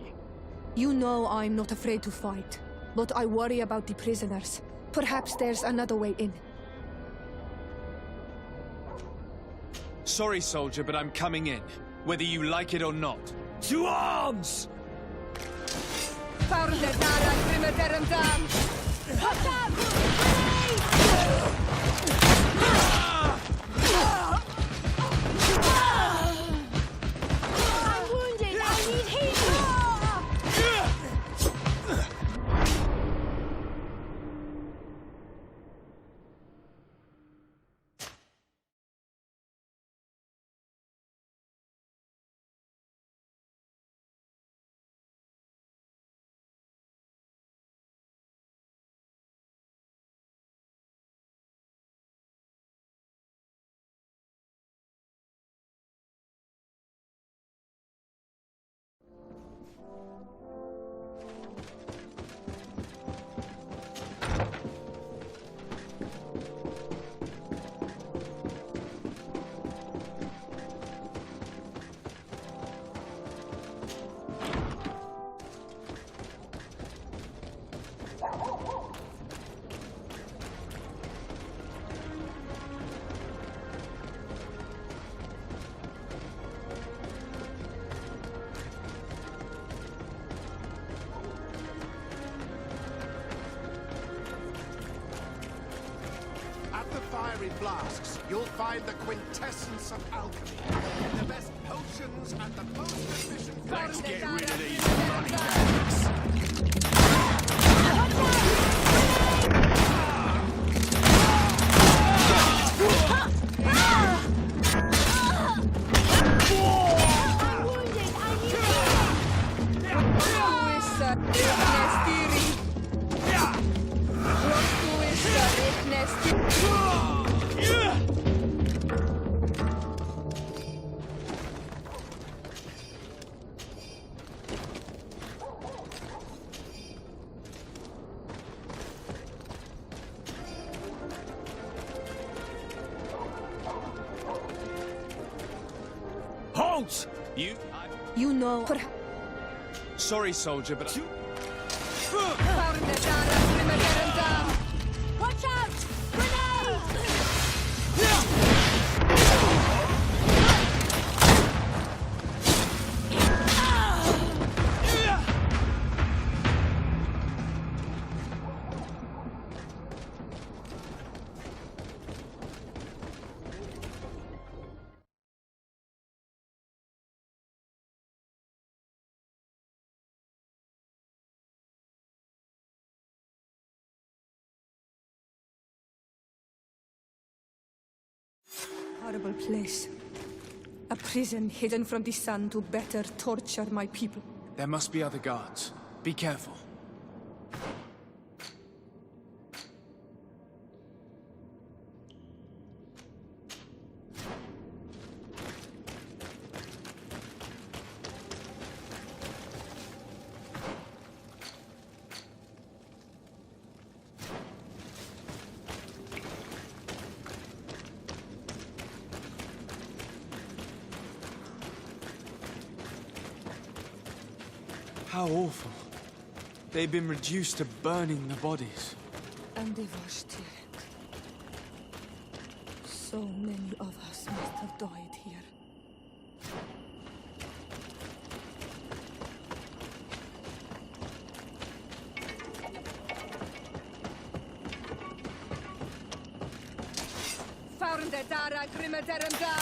You know I'm not afraid to fight, but I worry about the prisoners. Perhaps there's another way in. Sorry, soldier, but I'm coming in, whether you like it or not. To arms! fiery flasks, you'll find the quintessence of alchemy. The best potions and the most efficient... Let's get rid of these money bags. Halt! You know... Sorry, soldier, but... Watch out! Grenade! Horrible place. A prison hidden from the sun to better torture my people. There must be other guards. Be careful. How awful. They've been reduced to burning the bodies. And they washed here. So many of us must have died here. Fahrende Dara Grimme Derem Da!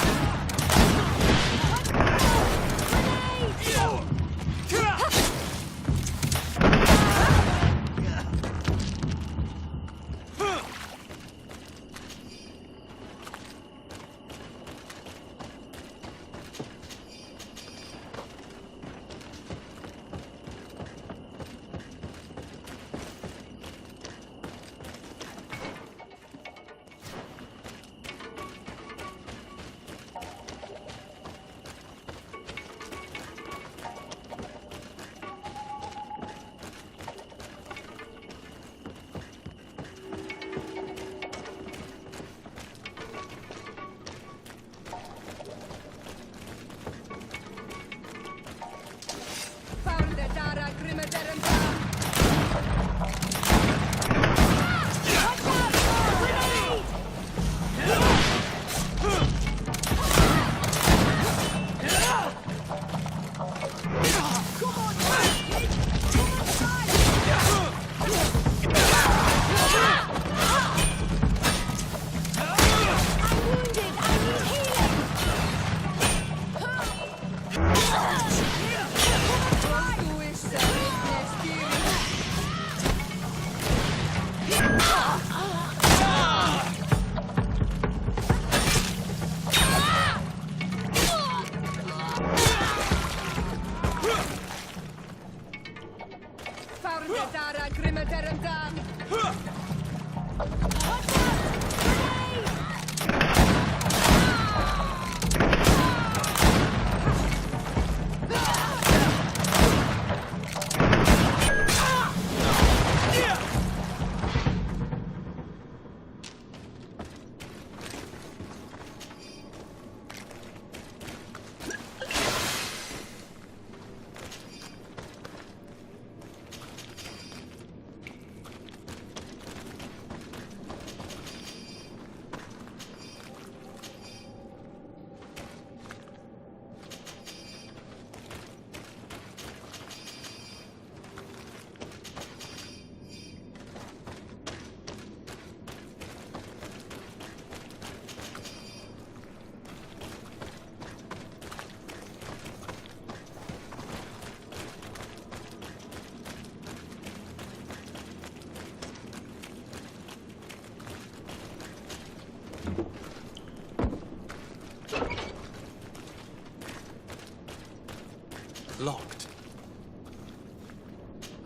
Locked.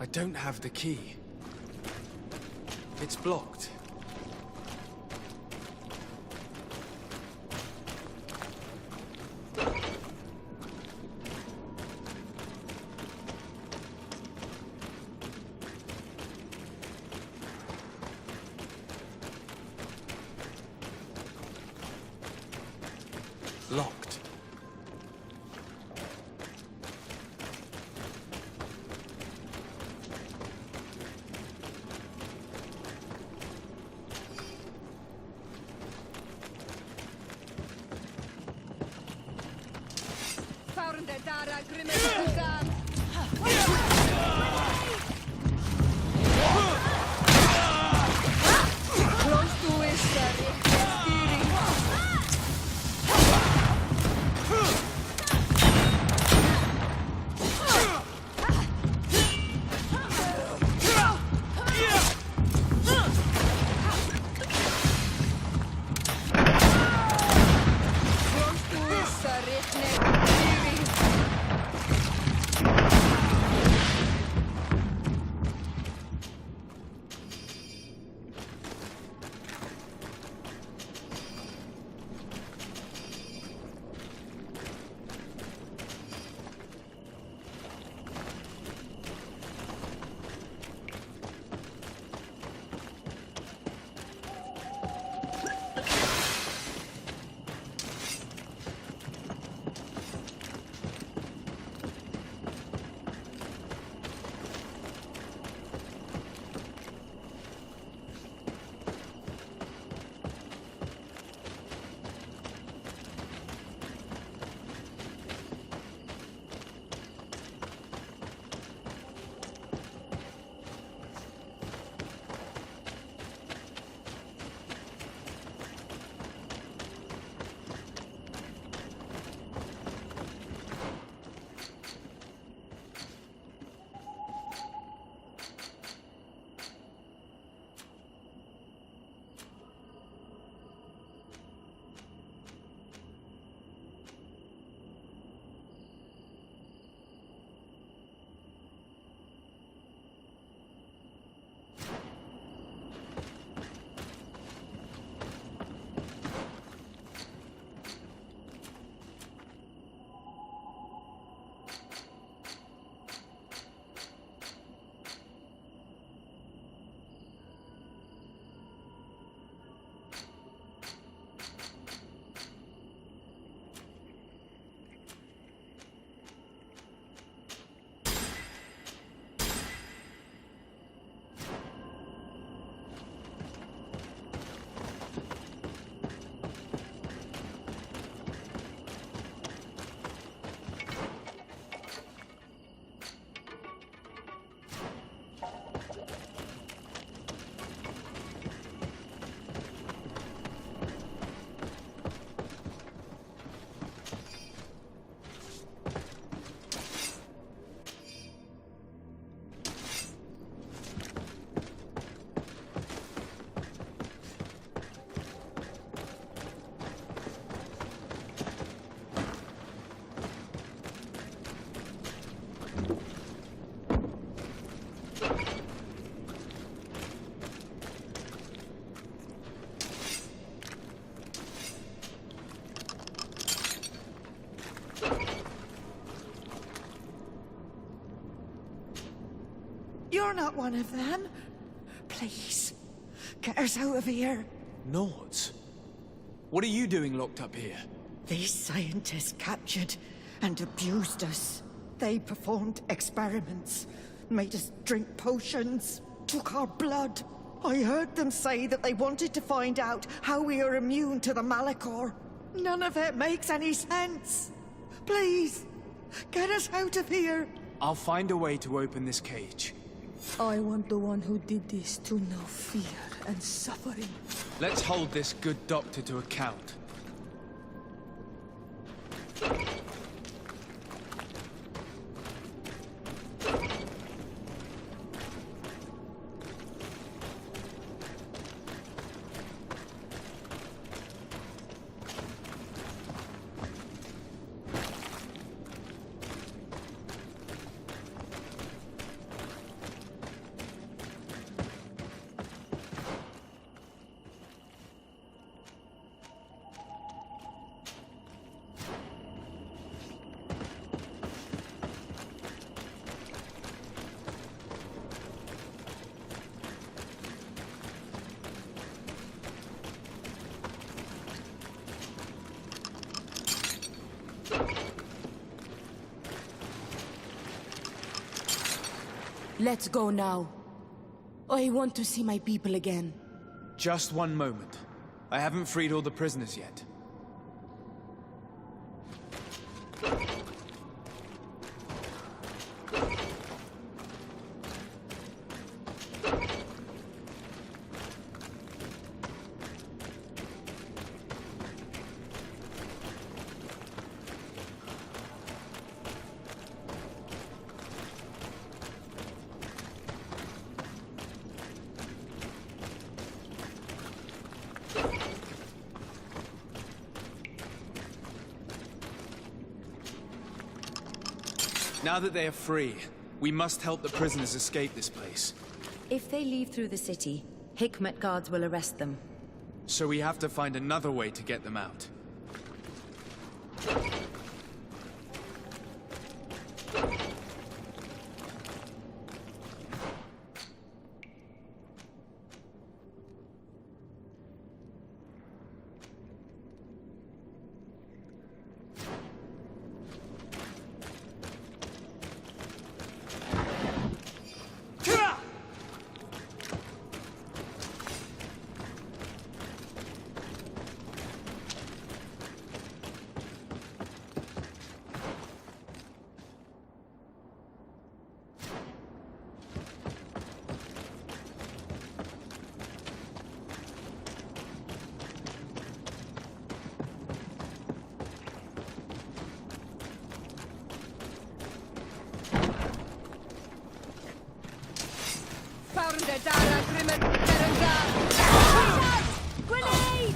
I don't have the key. It's blocked. Locked. You're not one of them. Please, get us out of here. Nords? What are you doing locked up here? These scientists captured and abused us. They performed experiments, made us drink potions, took our blood. I heard them say that they wanted to find out how we are immune to the Malachor. None of it makes any sense. Please, get us out of here. I'll find a way to open this cage. I want the one who did this to know fear and suffering. Let's hold this good doctor to account. Let's go now. I want to see my people again. Just one moment. I haven't freed all the prisoners yet. Now that they are free, we must help the prisoners escape this place. If they leave through the city, Hikmet guards will arrest them. So we have to find another way to get them out. Grenade!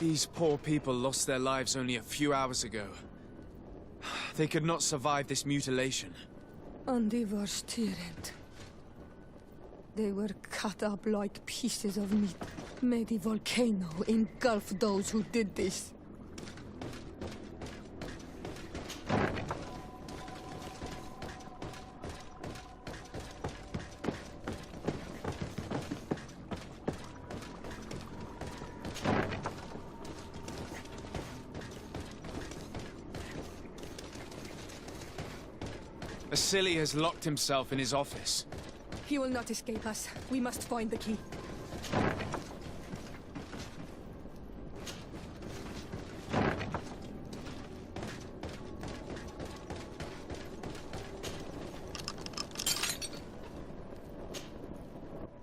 These poor people lost their lives only a few hours ago. They could not survive this mutilation. And they were stirred. They were cut up like pieces of meat. May the volcano engulf those who did this. Vasily has locked himself in his office. He will not escape us. We must find the key.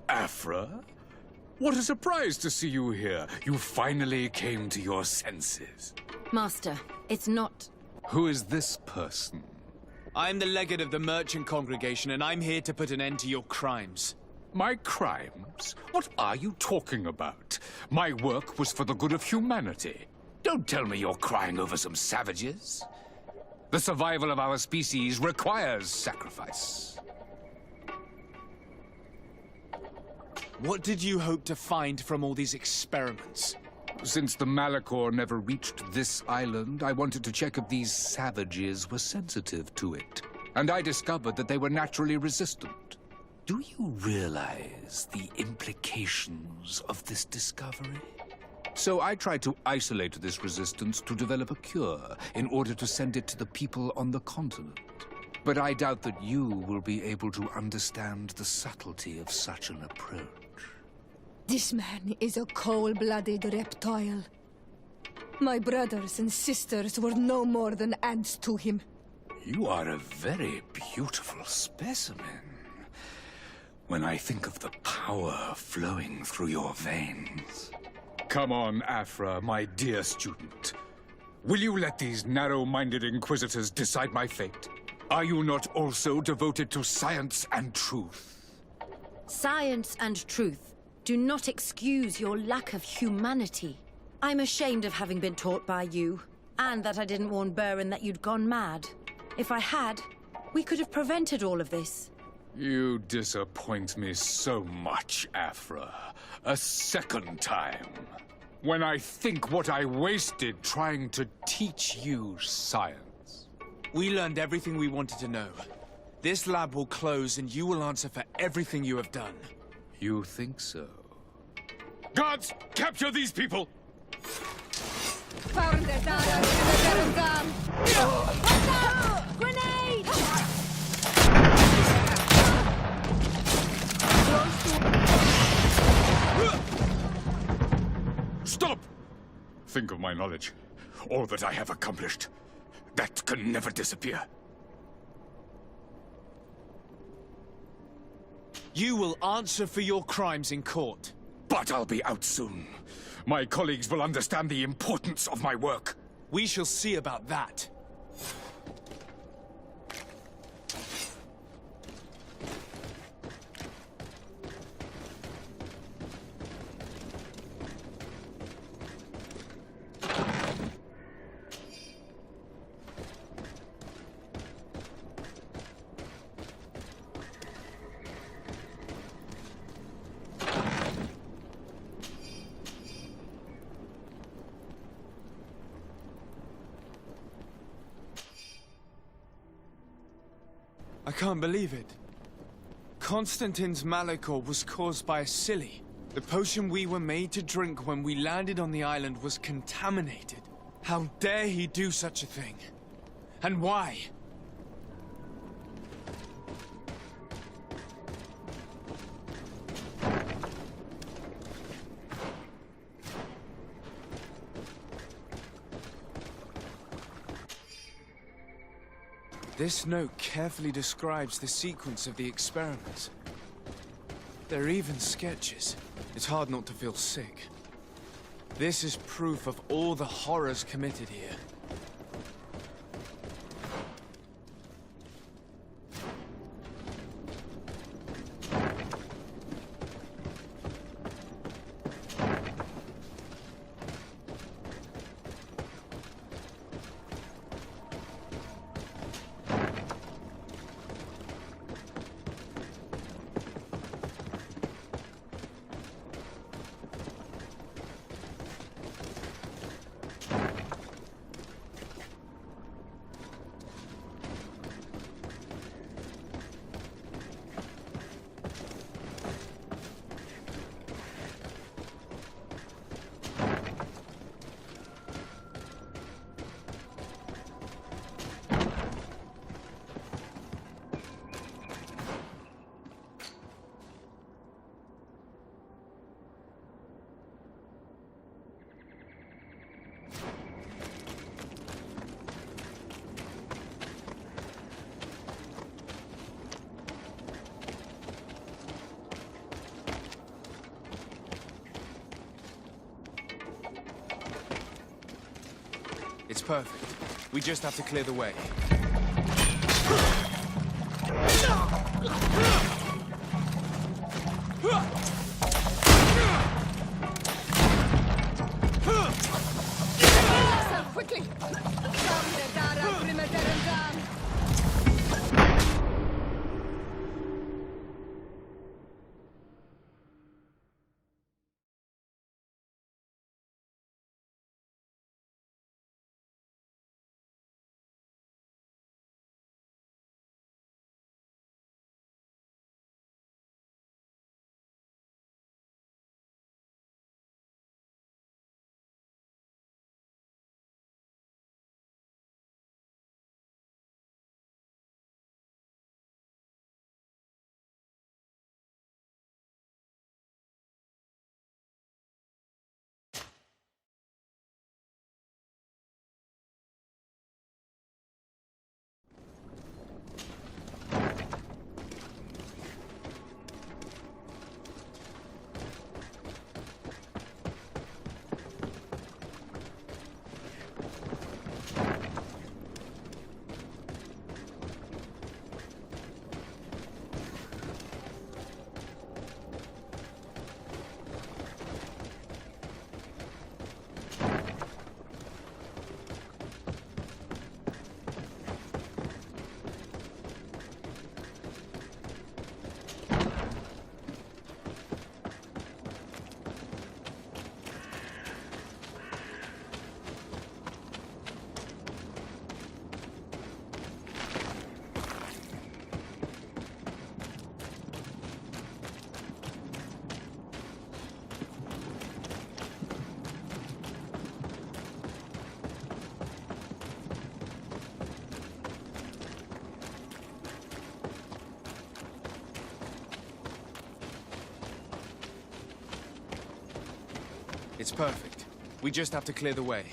Afra? What a surprise to see you here. You finally came to your senses. Master, it's not... Who is this person? I'm the legate of the merchant congregation, and I'm here to put an end to your crimes. My crimes? What are you talking about? My work was for the good of humanity. Don't tell me you're crying over some savages. The survival of our species requires sacrifice. What did you hope to find from all these experiments? Since the Malachor never reached this island, I wanted to check if these savages were sensitive to it. And I discovered that they were naturally resistant. Do you realize the implications of this discovery? So I tried to isolate this resistance to develop a cure in order to send it to the people on the continent. But I doubt that you will be able to understand the subtlety of such an approach. This man is a cold-blooded reptile. My brothers and sisters were no more than ants to him. You are a very beautiful specimen. when I think of the power flowing through your veins. Come on, Afra, my dear student. Will you let these narrow-minded inquisitors decide my fate? Are you not also devoted to science and truth? Science and truth do not excuse your lack of humanity. I'm ashamed of having been taught by you, and that I didn't warn Burin that you'd gone mad. If I had, we could have prevented all of this. You disappoint me so much, Afra. A second time. When I think what I wasted trying to teach you science. We learned everything we wanted to know. This lab will close and you will answer for everything you have done. You think so? Guards, capture these people! Grenade! Stop! Think of my knowledge. All that I have accomplished. That can never disappear. You will answer for your crimes in court. But I'll be out soon. My colleagues will understand the importance of my work. We shall see about that. I can't believe it. Constantine's malachor was caused by a silly. The potion we were made to drink when we landed on the island was contaminated. How dare he do such a thing? And why? This note carefully describes the sequence of the experiments. There are even sketches. It's hard not to feel sick. This is proof of all the horrors committed here. It's perfect. We just have to clear the way. Quickly! It's perfect. We just have to clear the way.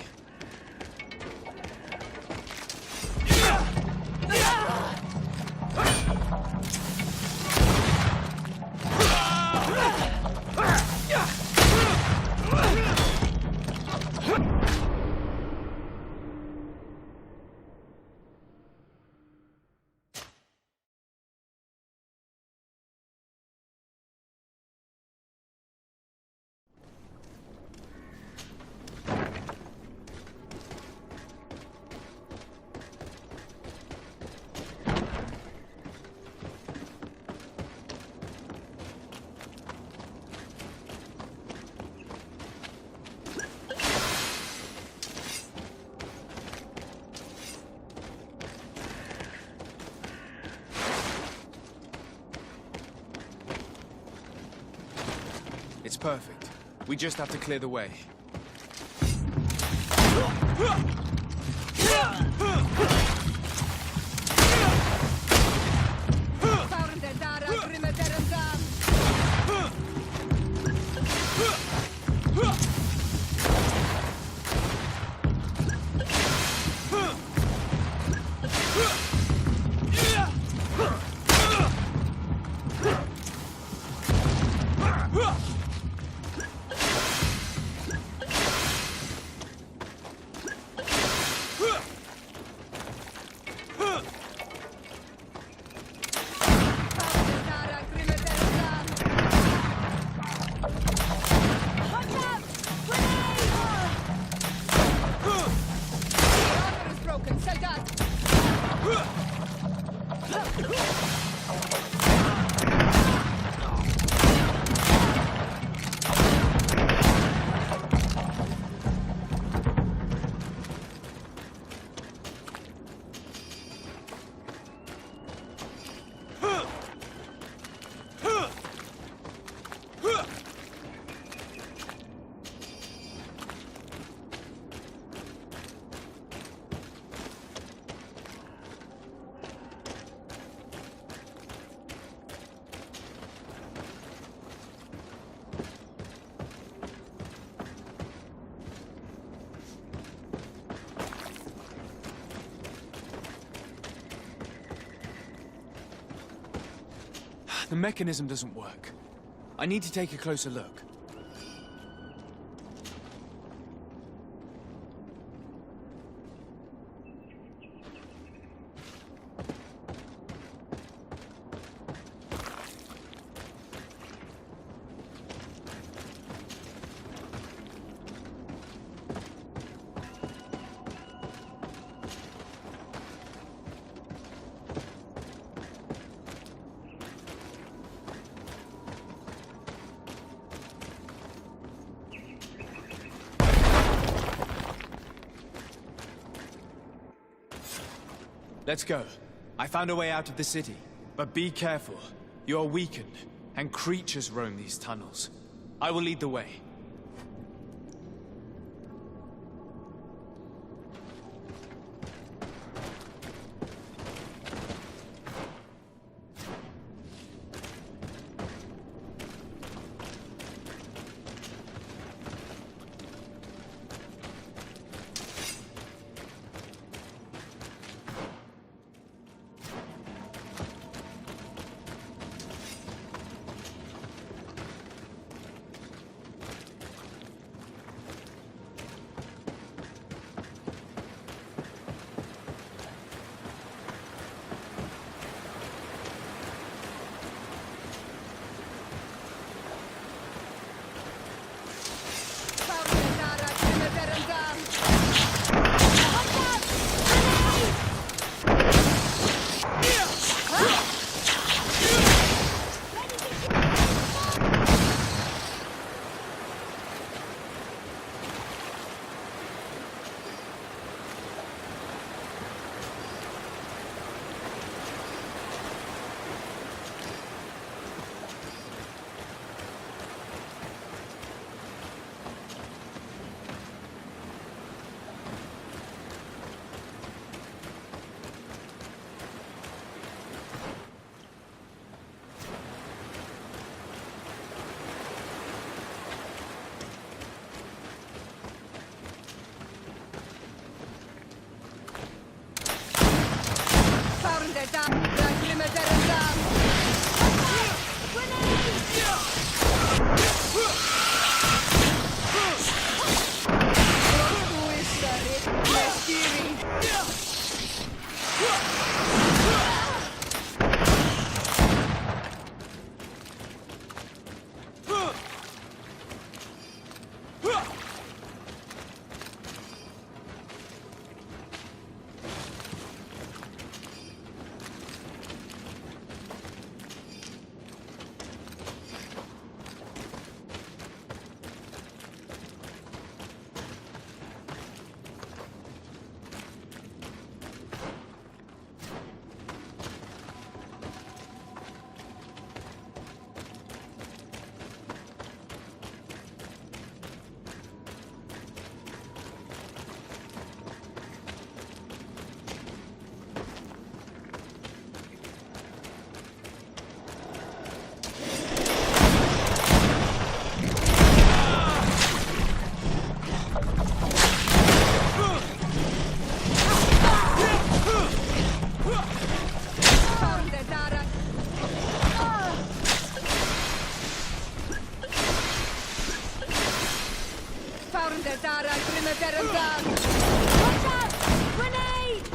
It's perfect. We just have to clear the way. The mechanism doesn't work. I need to take a closer look. Let's go. I found a way out of the city. But be careful. You are weakened, and creatures roam these tunnels. I will lead the way. Watch out! Grenade!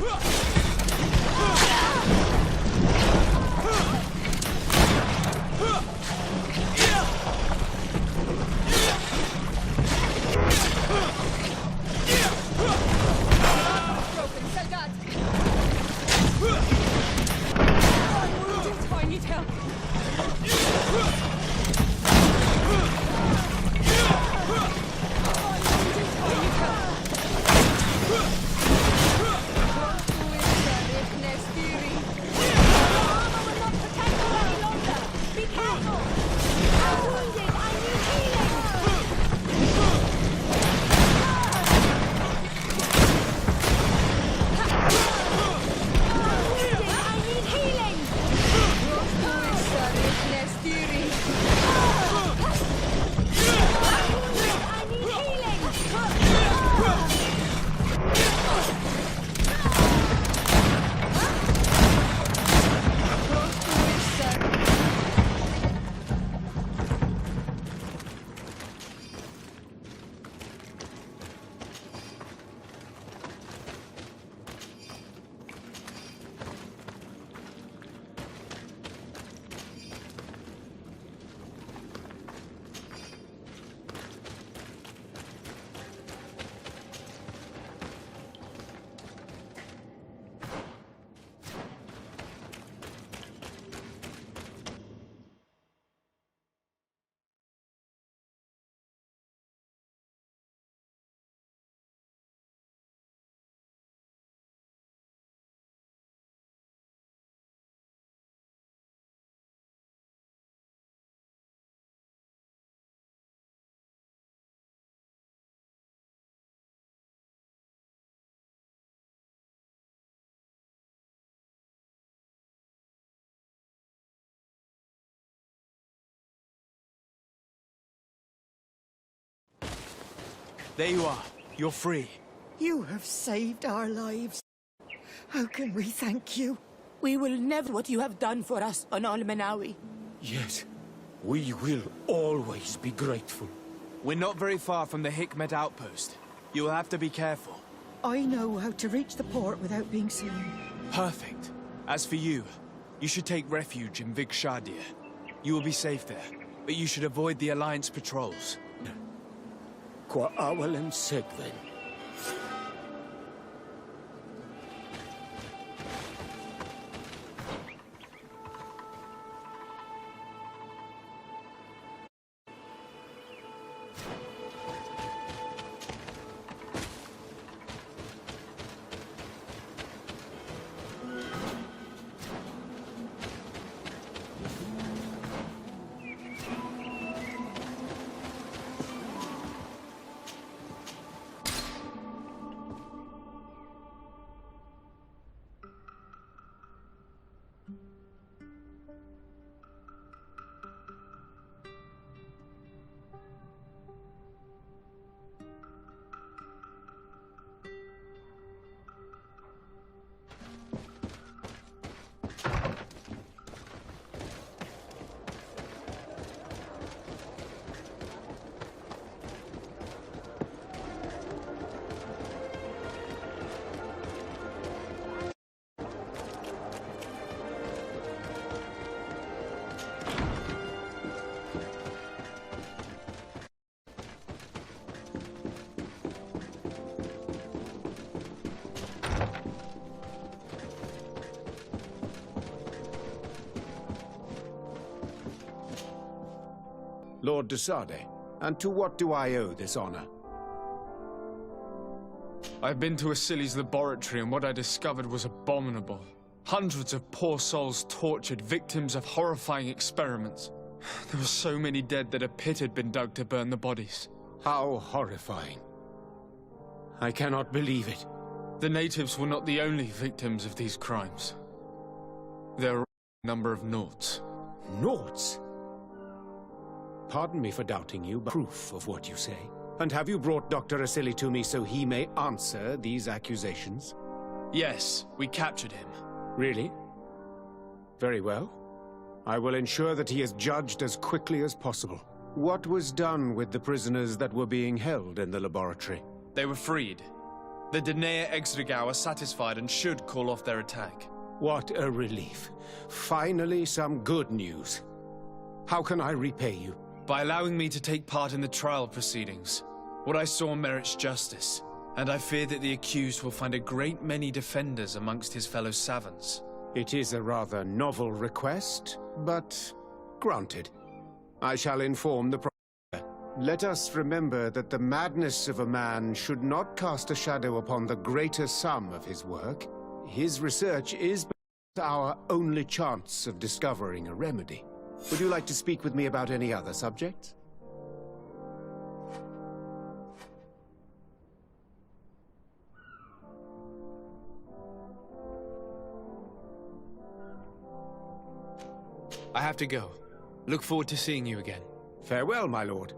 I need help. Be careful! I'm wounded! I need healing! I need healing! I need There you are. You're free. You have saved our lives. How can we thank you? We will never what you have done for us on Al-Manawi. Yes, we will always be grateful. We're not very far from the Hikmet outpost. You'll have to be careful. I know how to reach the port without being seen. Perfect. As for you, you should take refuge in Vikshadir. You will be safe there, but you should avoid the Alliance patrols. Qua awalen segven. Lord de Sade, and to what do I owe this honor? I've been to Asili's laboratory and what I discovered was abominable. Hundreds of poor souls tortured, victims of horrifying experiments. There were so many dead that a pit had been dug to burn the bodies. How horrifying. I cannot believe it. The natives were not the only victims of these crimes. There are a number of Nauts. Nauts? Pardon me for doubting you, but proof of what you say. And have you brought Dr. Asili to me so he may answer these accusations? Yes, we captured him. Really? Very well. I will ensure that he is judged as quickly as possible. What was done with the prisoners that were being held in the laboratory? They were freed. The Danae Exregau are satisfied and should call off their attack. What a relief. Finally, some good news. How can I repay you? By allowing me to take part in the trial proceedings. What I saw merits justice, and I fear that the accused will find a great many defenders amongst his fellow savants. It is a rather novel request, but granted. I shall inform the prosecutor. Let us remember that the madness of a man should not cast a shadow upon the greater sum of his work. His research is our only chance of discovering a remedy. Would you like to speak with me about any other subjects? I have to go. Look forward to seeing you again. Farewell, my lord.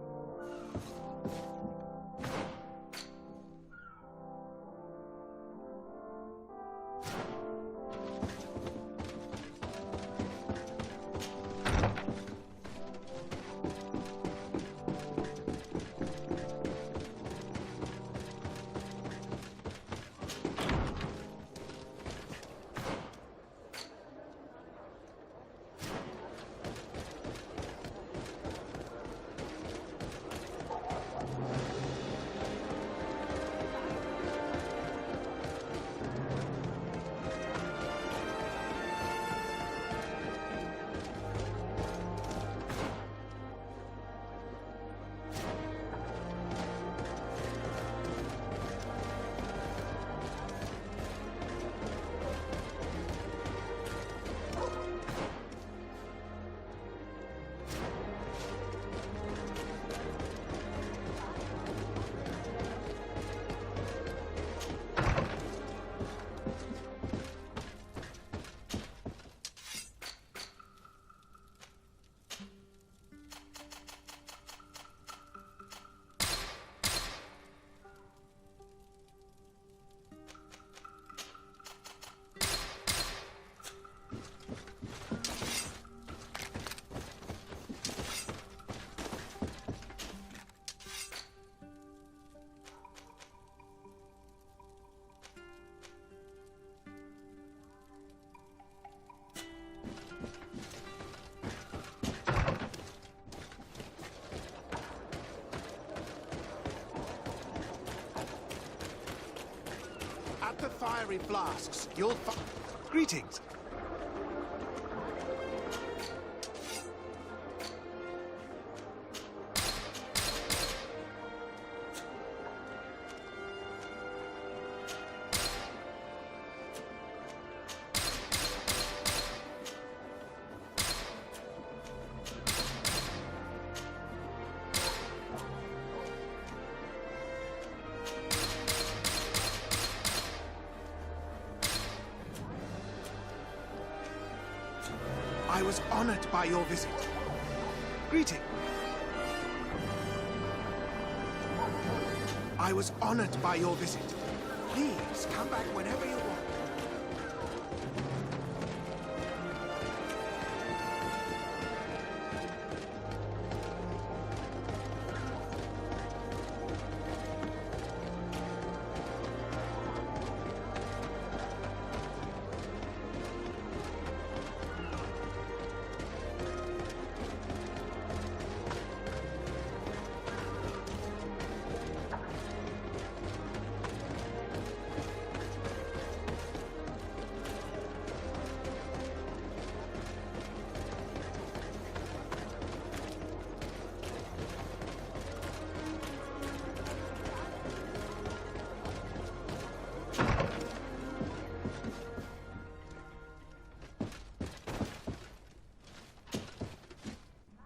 At the fiery flasks, you'll find... Greetings. I was honored by your visit. Greeting. I was honored by your visit. Please, come back whenever you want.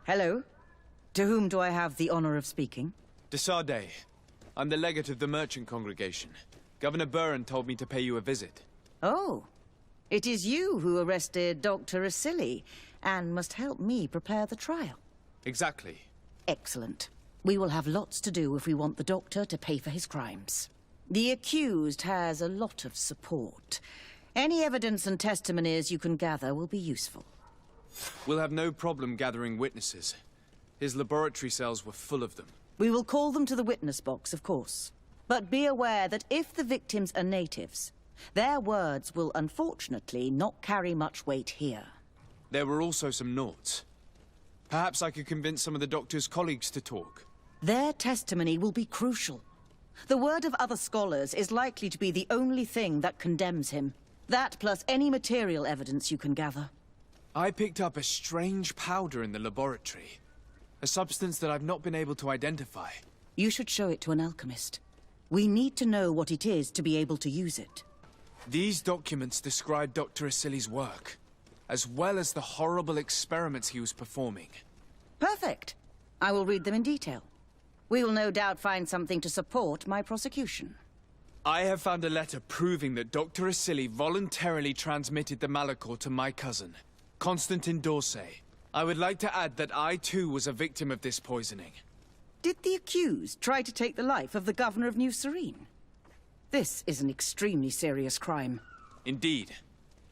Hello. To whom do I have the honor of speaking? De Sardet. I'm the legate of the merchant congregation. Governor Buran told me to pay you a visit. Oh. It is you who arrested Dr. Asili and must help me prepare the trial. Exactly. Excellent. We will have lots to do if we want the doctor to pay for his crimes. The accused has a lot of support. Any evidence and testimonies you can gather will be useful. We'll have no problem gathering witnesses. His laboratory cells were full of them. We will call them to the witness box, of course. But be aware that if the victims are natives, their words will unfortunately not carry much weight here. There were also some noughts. Perhaps I could convince some of the doctor's colleagues to talk. Their testimony will be crucial. The word of other scholars is likely to be the only thing that condemns him. That plus any material evidence you can gather. I picked up a strange powder in the laboratory. A substance that I've not been able to identify. You should show it to an alchemist. We need to know what it is to be able to use it. These documents describe Dr. Asili's work, as well as the horrible experiments he was performing. Perfect. I will read them in detail. We will no doubt find something to support my prosecution. I have found a letter proving that Dr. Asili voluntarily transmitted the Malachor to my cousin, Constantin d'Orsay. I would like to add that I too was a victim of this poisoning. Did the accused try to take the life of the governor of New Serene? This is an extremely serious crime. Indeed.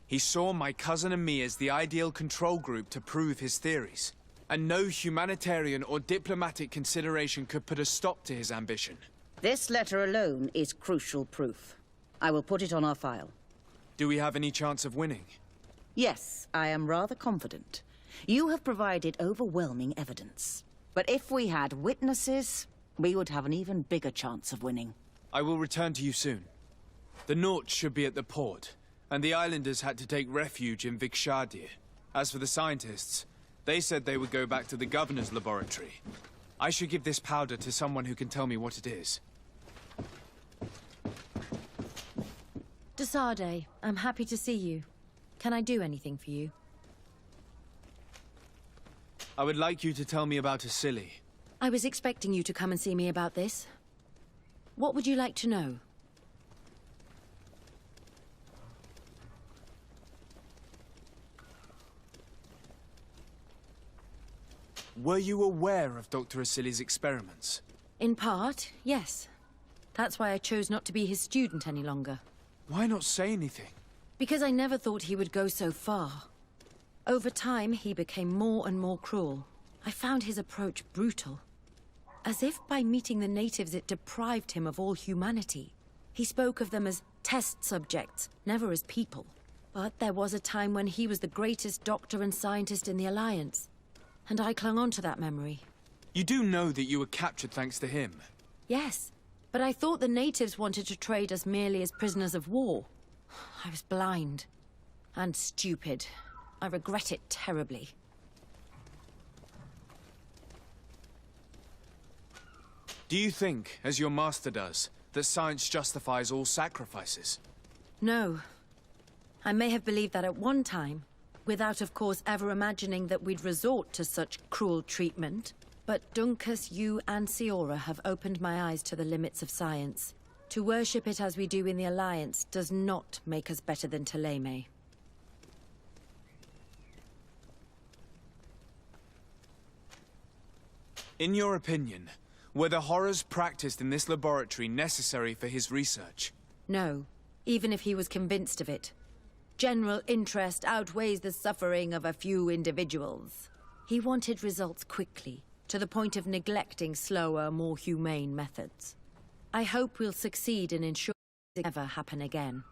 He saw my cousin and me as the ideal control group to prove his theories. And no humanitarian or diplomatic consideration could put a stop to his ambition. This letter alone is crucial proof. I will put it on our file. Do we have any chance of winning? Yes, I am rather confident. You have provided overwhelming evidence. But if we had witnesses, we would have an even bigger chance of winning. I will return to you soon. The Nauts should be at the port, and the islanders had to take refuge in Vikshadir. As for the scientists, they said they would go back to the governor's laboratory. I should give this powder to someone who can tell me what it is. Desade, I'm happy to see you. Can I do anything for you? I would like you to tell me about Asili. I was expecting you to come and see me about this. What would you like to know? Were you aware of Dr. Asili's experiments? In part, yes. That's why I chose not to be his student any longer. Why not say anything? Because I never thought he would go so far. Over time, he became more and more cruel. I found his approach brutal. As if by meeting the natives it deprived him of all humanity. He spoke of them as test subjects, never as people. But there was a time when he was the greatest doctor and scientist in the Alliance. And I clung on to that memory. You do know that you were captured thanks to him? Yes, but I thought the natives wanted to trade us merely as prisoners of war. I was blind. And stupid. I regret it terribly. Do you think, as your master does, that science justifies all sacrifices? No. I may have believed that at one time, without of course ever imagining that we'd resort to such cruel treatment. But Dunkus, you and Siora have opened my eyes to the limits of science. To worship it as we do in the Alliance does not make us better than Thélème. In your opinion, were the horrors practiced in this laboratory necessary for his research? No, even if he was convinced of it. General interest outweighs the suffering of a few individuals. He wanted results quickly, to the point of neglecting slower, more humane methods. I hope we'll succeed in ensuring it never happen again.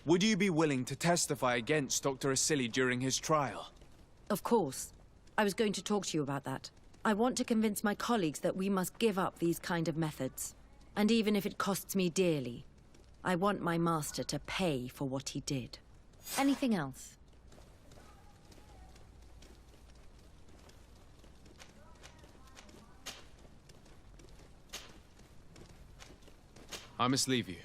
Would you be willing to testify against Dr. Asili during his trial? Of course. I was going to talk to you about that. I want to convince my colleagues that we must give up these kind of methods. And even if it costs me dearly, I want my master to pay for what he did. Anything else? I must leave you.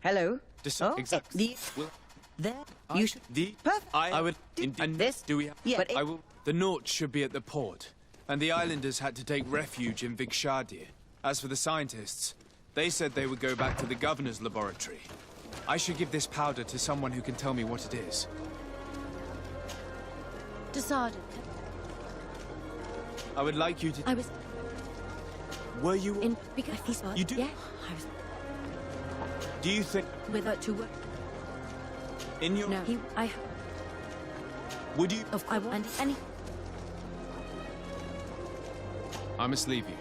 Hello? Exactly. There. You should. Perfect. I would. And this? Do we? Yeah. But I will. The Nauts should be at the port, and the islanders had to take refuge in Vikshadir. As for the scientists, they said they would go back to the governor's laboratory. I should give this powder to someone who can tell me what it is. Decided. I would like you to. I was. Were you in? Because he's. You do. Yeah. I was. Do you think? With her to work. In your. No. I. Would you? Of course. And any. I must leave you.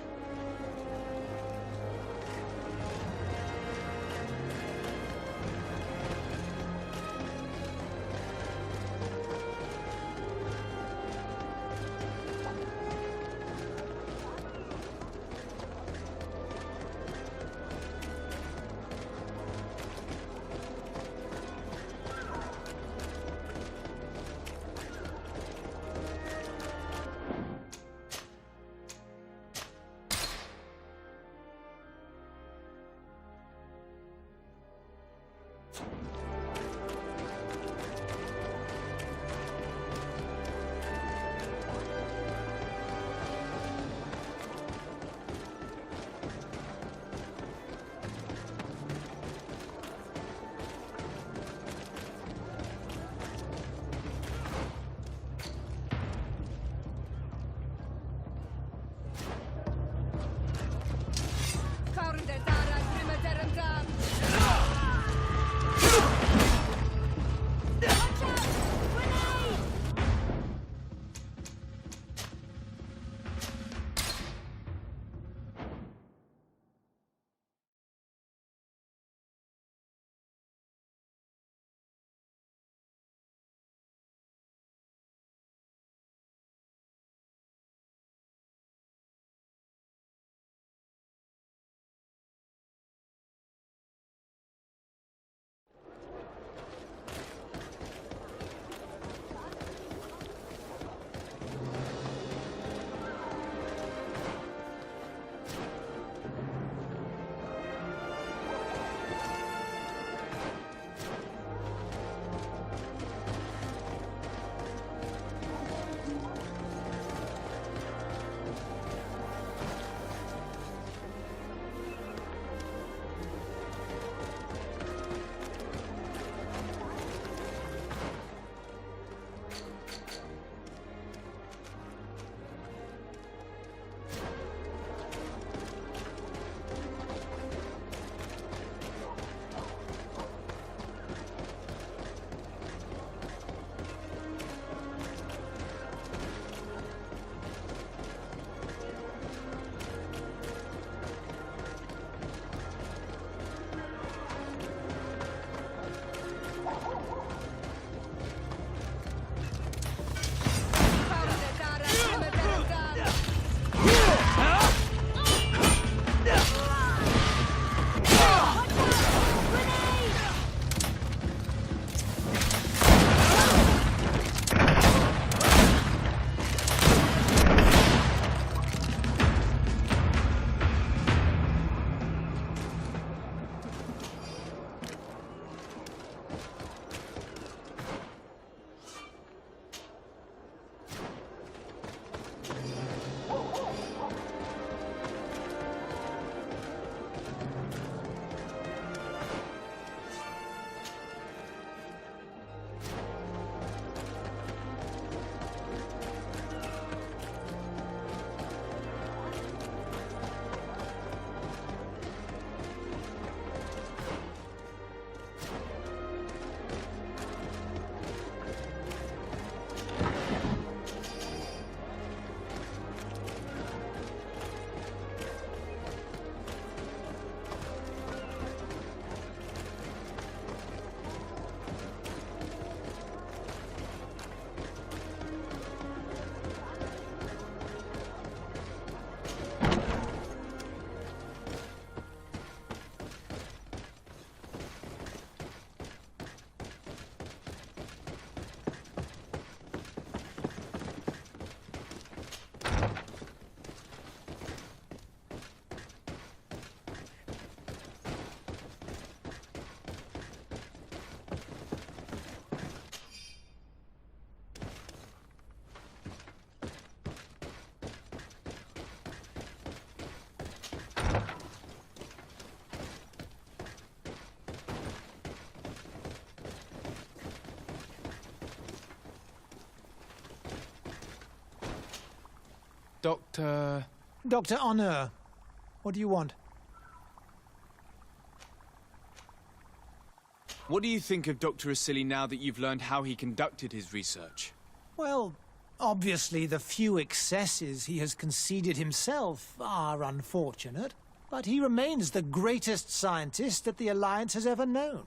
Dr. Dr. Honor, what do you want? What do you think of Dr. Asili now that you've learned how he conducted his research? Well, obviously the few excesses he has conceded himself are unfortunate, but he remains the greatest scientist that the Alliance has ever known.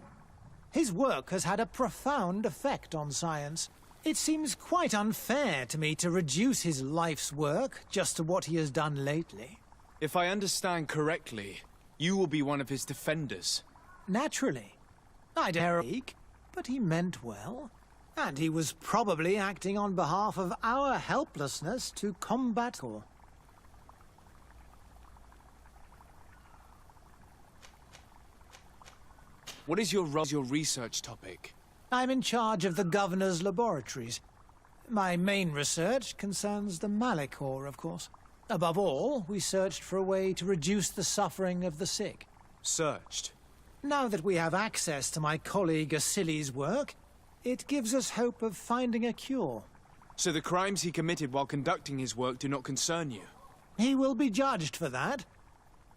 His work has had a profound effect on science. It seems quite unfair to me to reduce his life's work just to what he has done lately. If I understand correctly, you will be one of his defenders. Naturally. I dare speak, but he meant well. And he was probably acting on behalf of our helplessness to combat war. What is your research topic? I'm in charge of the Governor's laboratories. My main research concerns the Malachor, of course. Above all, we searched for a way to reduce the suffering of the sick. Searched? Now that we have access to my colleague Asili's work, it gives us hope of finding a cure. So the crimes he committed while conducting his work do not concern you? He will be judged for that.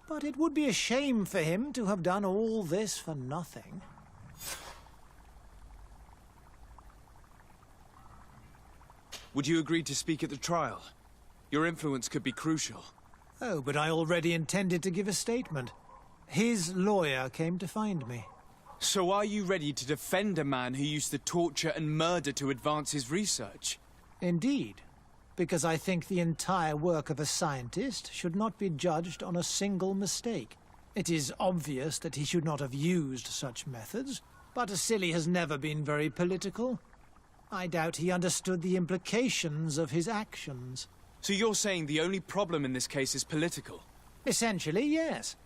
But it would be a shame for him to have done all this for nothing. Would you agree to speak at the trial? Your influence could be crucial. Oh, but I already intended to give a statement. His lawyer came to find me. So are you ready to defend a man who used to torture and murder to advance his research? Indeed, because I think the entire work of a scientist should not be judged on a single mistake. It is obvious that he should not have used such methods, but Asili has never been very political. I doubt he understood the implications of his actions. So you're saying the only problem in this case is political? Essentially, yes.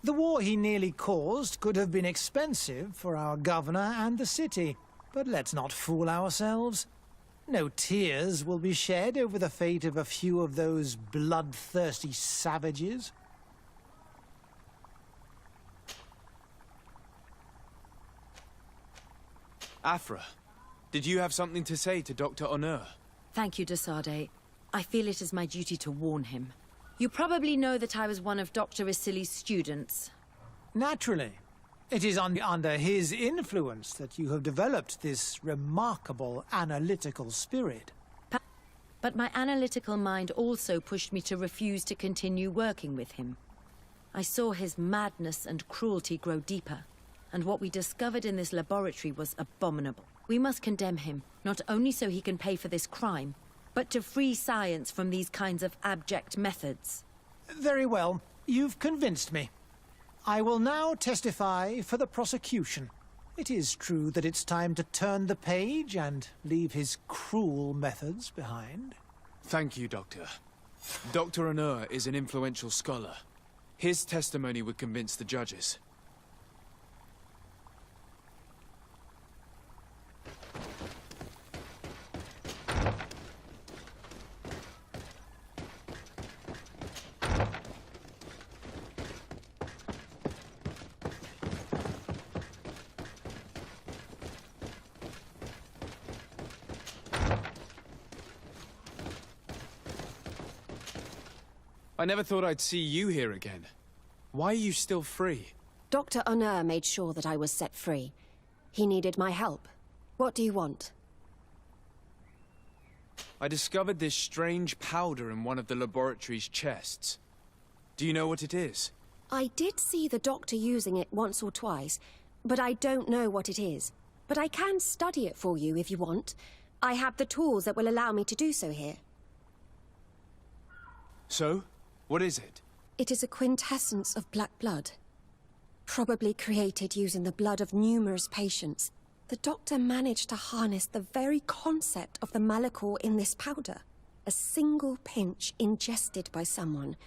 The war he nearly caused could have been expensive for our governor and the city, but let's not fool ourselves. No tears will be shed over the fate of a few of those bloodthirsty savages. Afra, did you have something to say to Dr. Honor? Thank you, Desade. I feel it is my duty to warn him. You probably know that I was one of Dr. Asili's students. Naturally. It is under his influence that you have developed this remarkable analytical spirit. But my analytical mind also pushed me to refuse to continue working with him. I saw his madness and cruelty grow deeper, and what we discovered in this laboratory was abominable. We must condemn him, not only so he can pay for this crime, but to free science from these kinds of abject methods. Very well. You've convinced me. I will now testify for the prosecution. It is true that it's time to turn the page and leave his cruel methods behind. Thank you, Doctor. Dr. Honor is an influential scholar. His testimony would convince the judges. I never thought I'd see you here again. Why are you still free? Dr. Honor made sure that I was set free. He needed my help. What do you want? I discovered this strange powder in one of the laboratory's chests. Do you know what it is? I did see the doctor using it once or twice, but I don't know what it is. But I can study it for you if you want. I have the tools that will allow me to do so here. So? What is it? It is a quintessence of black blood. Probably created using the blood of numerous patients. The doctor managed to harness the very concept of the Malachor in this powder. A single pinch ingested by someone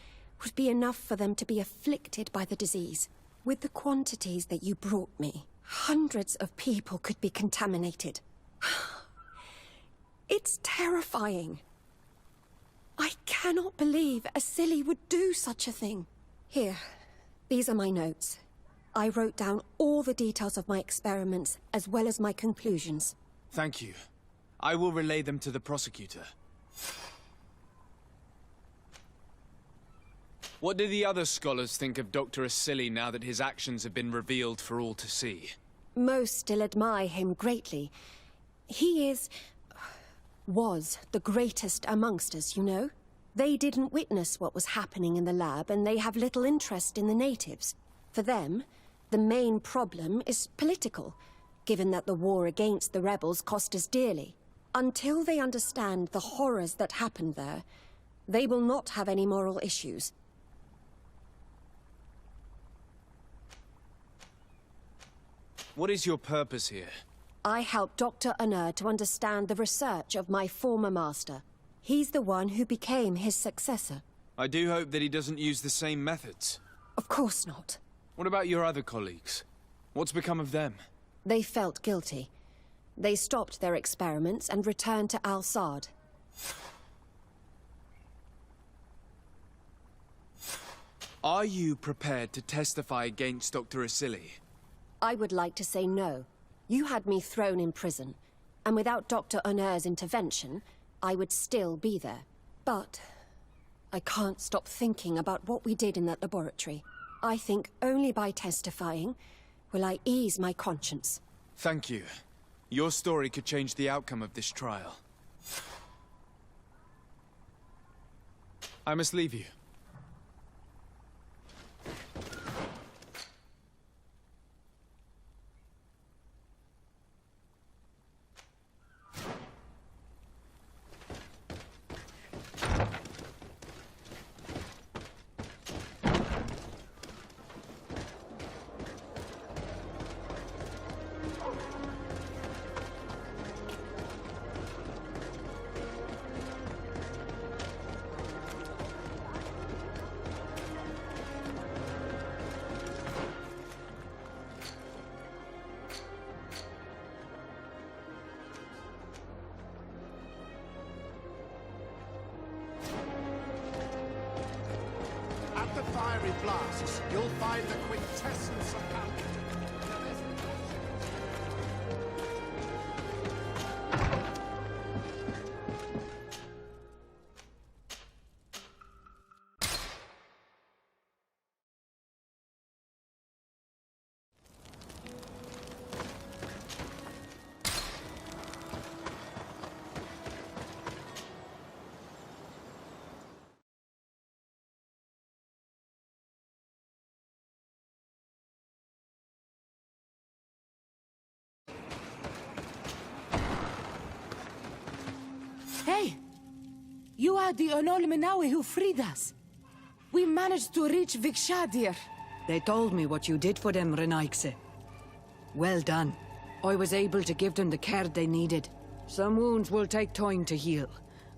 would be enough for them to be afflicted by the disease. With the quantities that you brought me, hundreds of people could be contaminated. It's terrifying. I cannot believe Asili would do such a thing. Here, these are my notes. I wrote down all the details of my experiments, as well as my conclusions. Thank you. I will relay them to the prosecutor. What do the other scholars think of Dr. Asili now that his actions have been revealed for all to see? Most still admire him greatly. He was the greatest amongst us, you know? They didn't witness what was happening in the lab, and they have little interest in the natives. For them, the main problem is political, given that the war against the rebels cost us dearly. Until they understand the horrors that happened there, they will not have any moral issues. What is your purpose here? I helped Dr. Unur to understand the research of my former master. He's the one who became his successor. I do hope that he doesn't use the same methods. Of course not. What about your other colleagues? What's become of them? They felt guilty. They stopped their experiments and returned to Al-Sad. Are you prepared to testify against Dr. Asili? I would like to say no. You had me thrown in prison, and without Dr. Unur's intervention, I would still be there. But I can't stop thinking about what we did in that laboratory. I think only by testifying will I ease my conscience. Thank you. Your story could change the outcome of this trial. I must leave you. At the fiery flasks, you'll find the quintessence of alchemy. Hey! You are the Onol Menawi who freed us. We managed to reach Vikshadir. They told me what you did for them, Renaikse. Well done. I was able to give them the care they needed. Some wounds will take time to heal,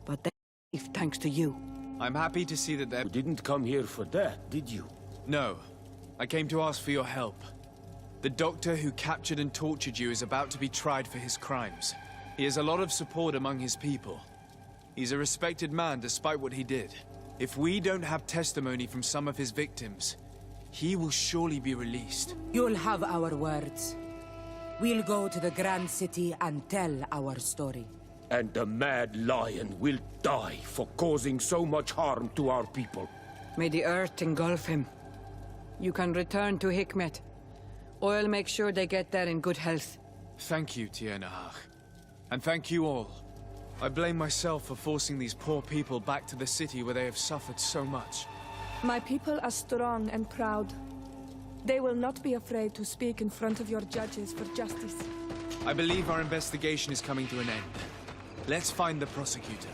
but they're safe thanks to you. I'm happy to see that You didn't come here for that, did you? No. I came to ask for your help. The doctor who captured and tortured you is about to be tried for his crimes. He has a lot of support among his people. He's a respected man despite what he did. If we don't have testimony from some of his victims, he will surely be released. You'll have our words. We'll go to the Grand City and tell our story. And the Mad Lion will die for causing so much harm to our people. May the earth engulf him. You can return to Hikmet. I'll make sure they get there in good health. Thank you, Tiernahach. And thank you all. I blame myself for forcing these poor people back to the city where they have suffered so much. My people are strong and proud. They will not be afraid to speak in front of your judges for justice. I believe our investigation is coming to an end. Let's find the prosecutor.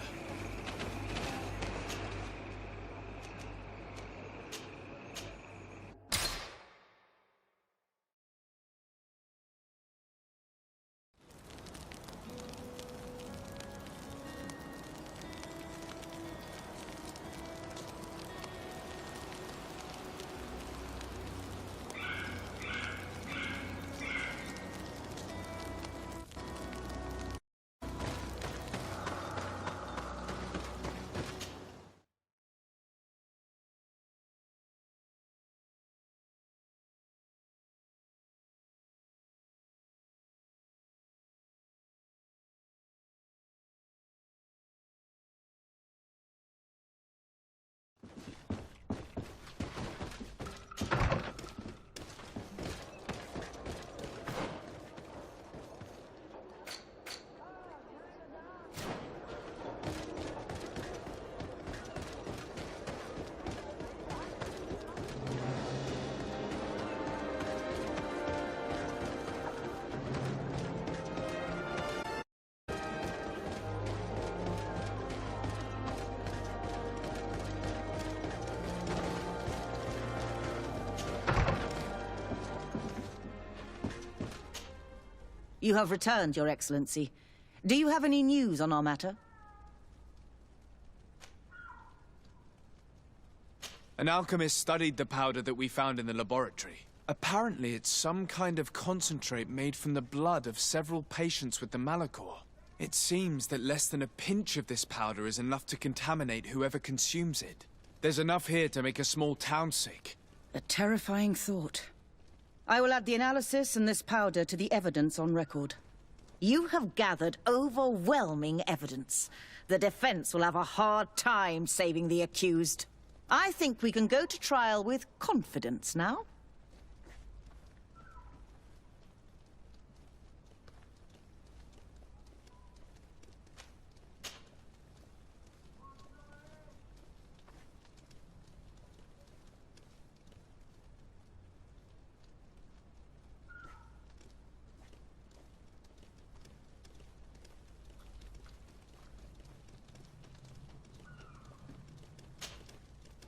You have returned, Your Excellency. Do you have any news on our matter? An alchemist studied the powder that we found in the laboratory. Apparently, it's some kind of concentrate made from the blood of several patients with the Malachor. It seems that less than a pinch of this powder is enough to contaminate whoever consumes it. There's enough here to make a small town sick. A terrifying thought. I will add the analysis and this powder to the evidence on record. You have gathered overwhelming evidence. The defense will have a hard time saving the accused. I think we can go to trial with confidence now.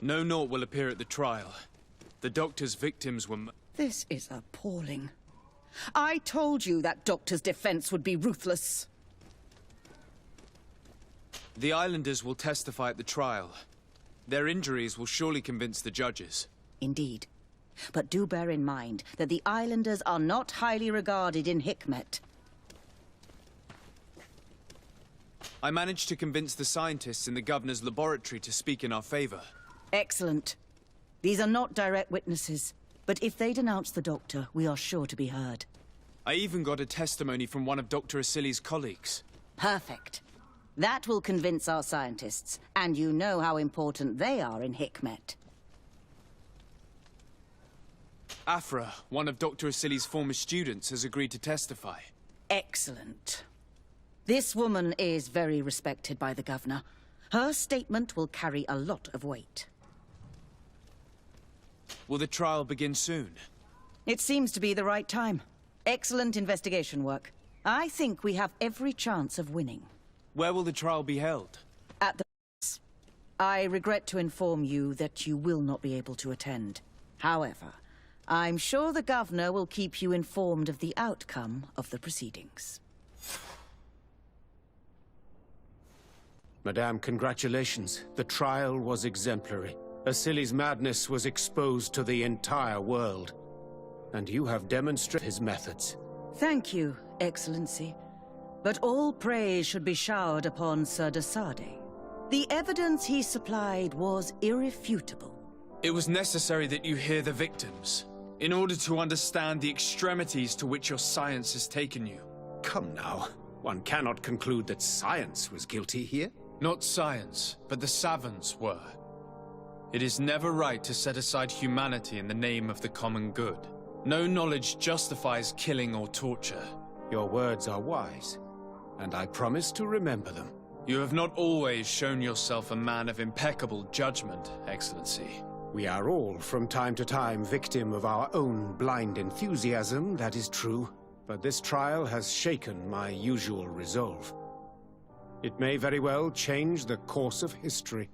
No naught will appear at the trial. The doctor's victims were... This is appalling. I told you that doctor's defense would be ruthless. The islanders will testify at the trial. Their injuries will surely convince the judges. Indeed. But do bear in mind that the islanders are not highly regarded in Hikmet. I managed to convince the scientists in the governor's laboratory to speak in our favor. Excellent. These are not direct witnesses, but if they denounce the doctor, we are sure to be heard. I even got a testimony from one of Dr. Asili's colleagues. Perfect. That will convince our scientists, and you know how important they are in Hikmet. Afra, one of Dr. Asili's former students, has agreed to testify. Excellent. This woman is very respected by the governor. Her statement will carry a lot of weight. Will the trial begin soon? It seems to be the right time. Excellent investigation work. I think we have every chance of winning. Where will the trial be held? At the... I regret to inform you that you will not be able to attend. However, I'm sure the governor will keep you informed of the outcome of the proceedings. Madame, congratulations. The trial was exemplary. Asili's madness was exposed to the entire world. And you have demonstrated his methods. Thank you, Excellency. But all praise should be showered upon Sir de Sardet. The evidence he supplied was irrefutable. It was necessary that you hear the victims, in order to understand the extremities to which your science has taken you. Come now. One cannot conclude that science was guilty here. Not science, but the savants were. It is never right to set aside humanity in the name of the common good. No knowledge justifies killing or torture. Your words are wise, and I promise to remember them. You have not always shown yourself a man of impeccable judgment, Excellency. We are all, from time to time, victim of our own blind enthusiasm, that is true. But this trial has shaken my usual resolve. It may very well change the course of history.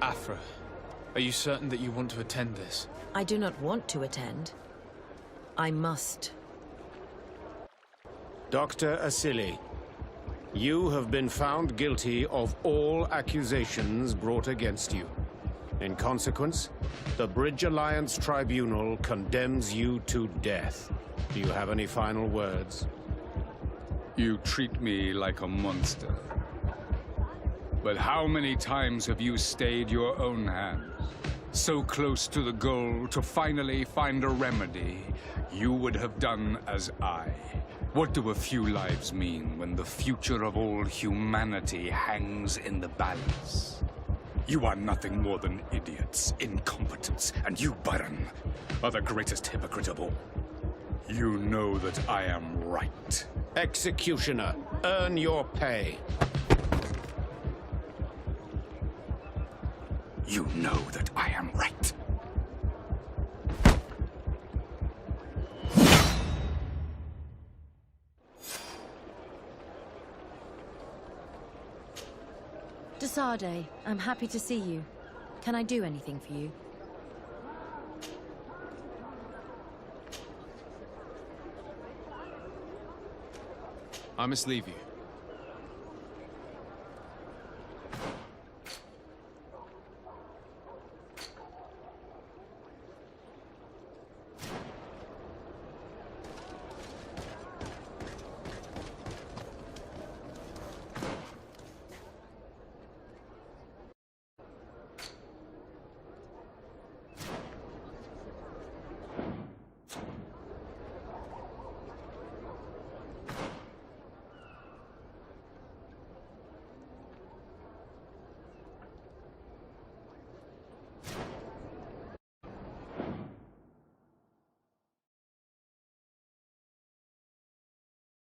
Afra, are you certain that you want to attend this? I do not want to attend. I must. Dr. Asili, you have been found guilty of all accusations brought against you. In consequence, the Bridge Alliance Tribunal condemns you to death. Do you have any final words? You treat me like a monster. But how many times have you stayed your own hand? So close to the goal to finally find a remedy, you would have done as I. What do a few lives mean when the future of all humanity hangs in the balance? You are nothing more than idiots, incompetents, and you, Baron, are the greatest hypocrite of all. You know that I am right. Executioner, earn your pay. You know that I am right. Desade, I'm happy to see you. Can I do anything for you? I must leave you.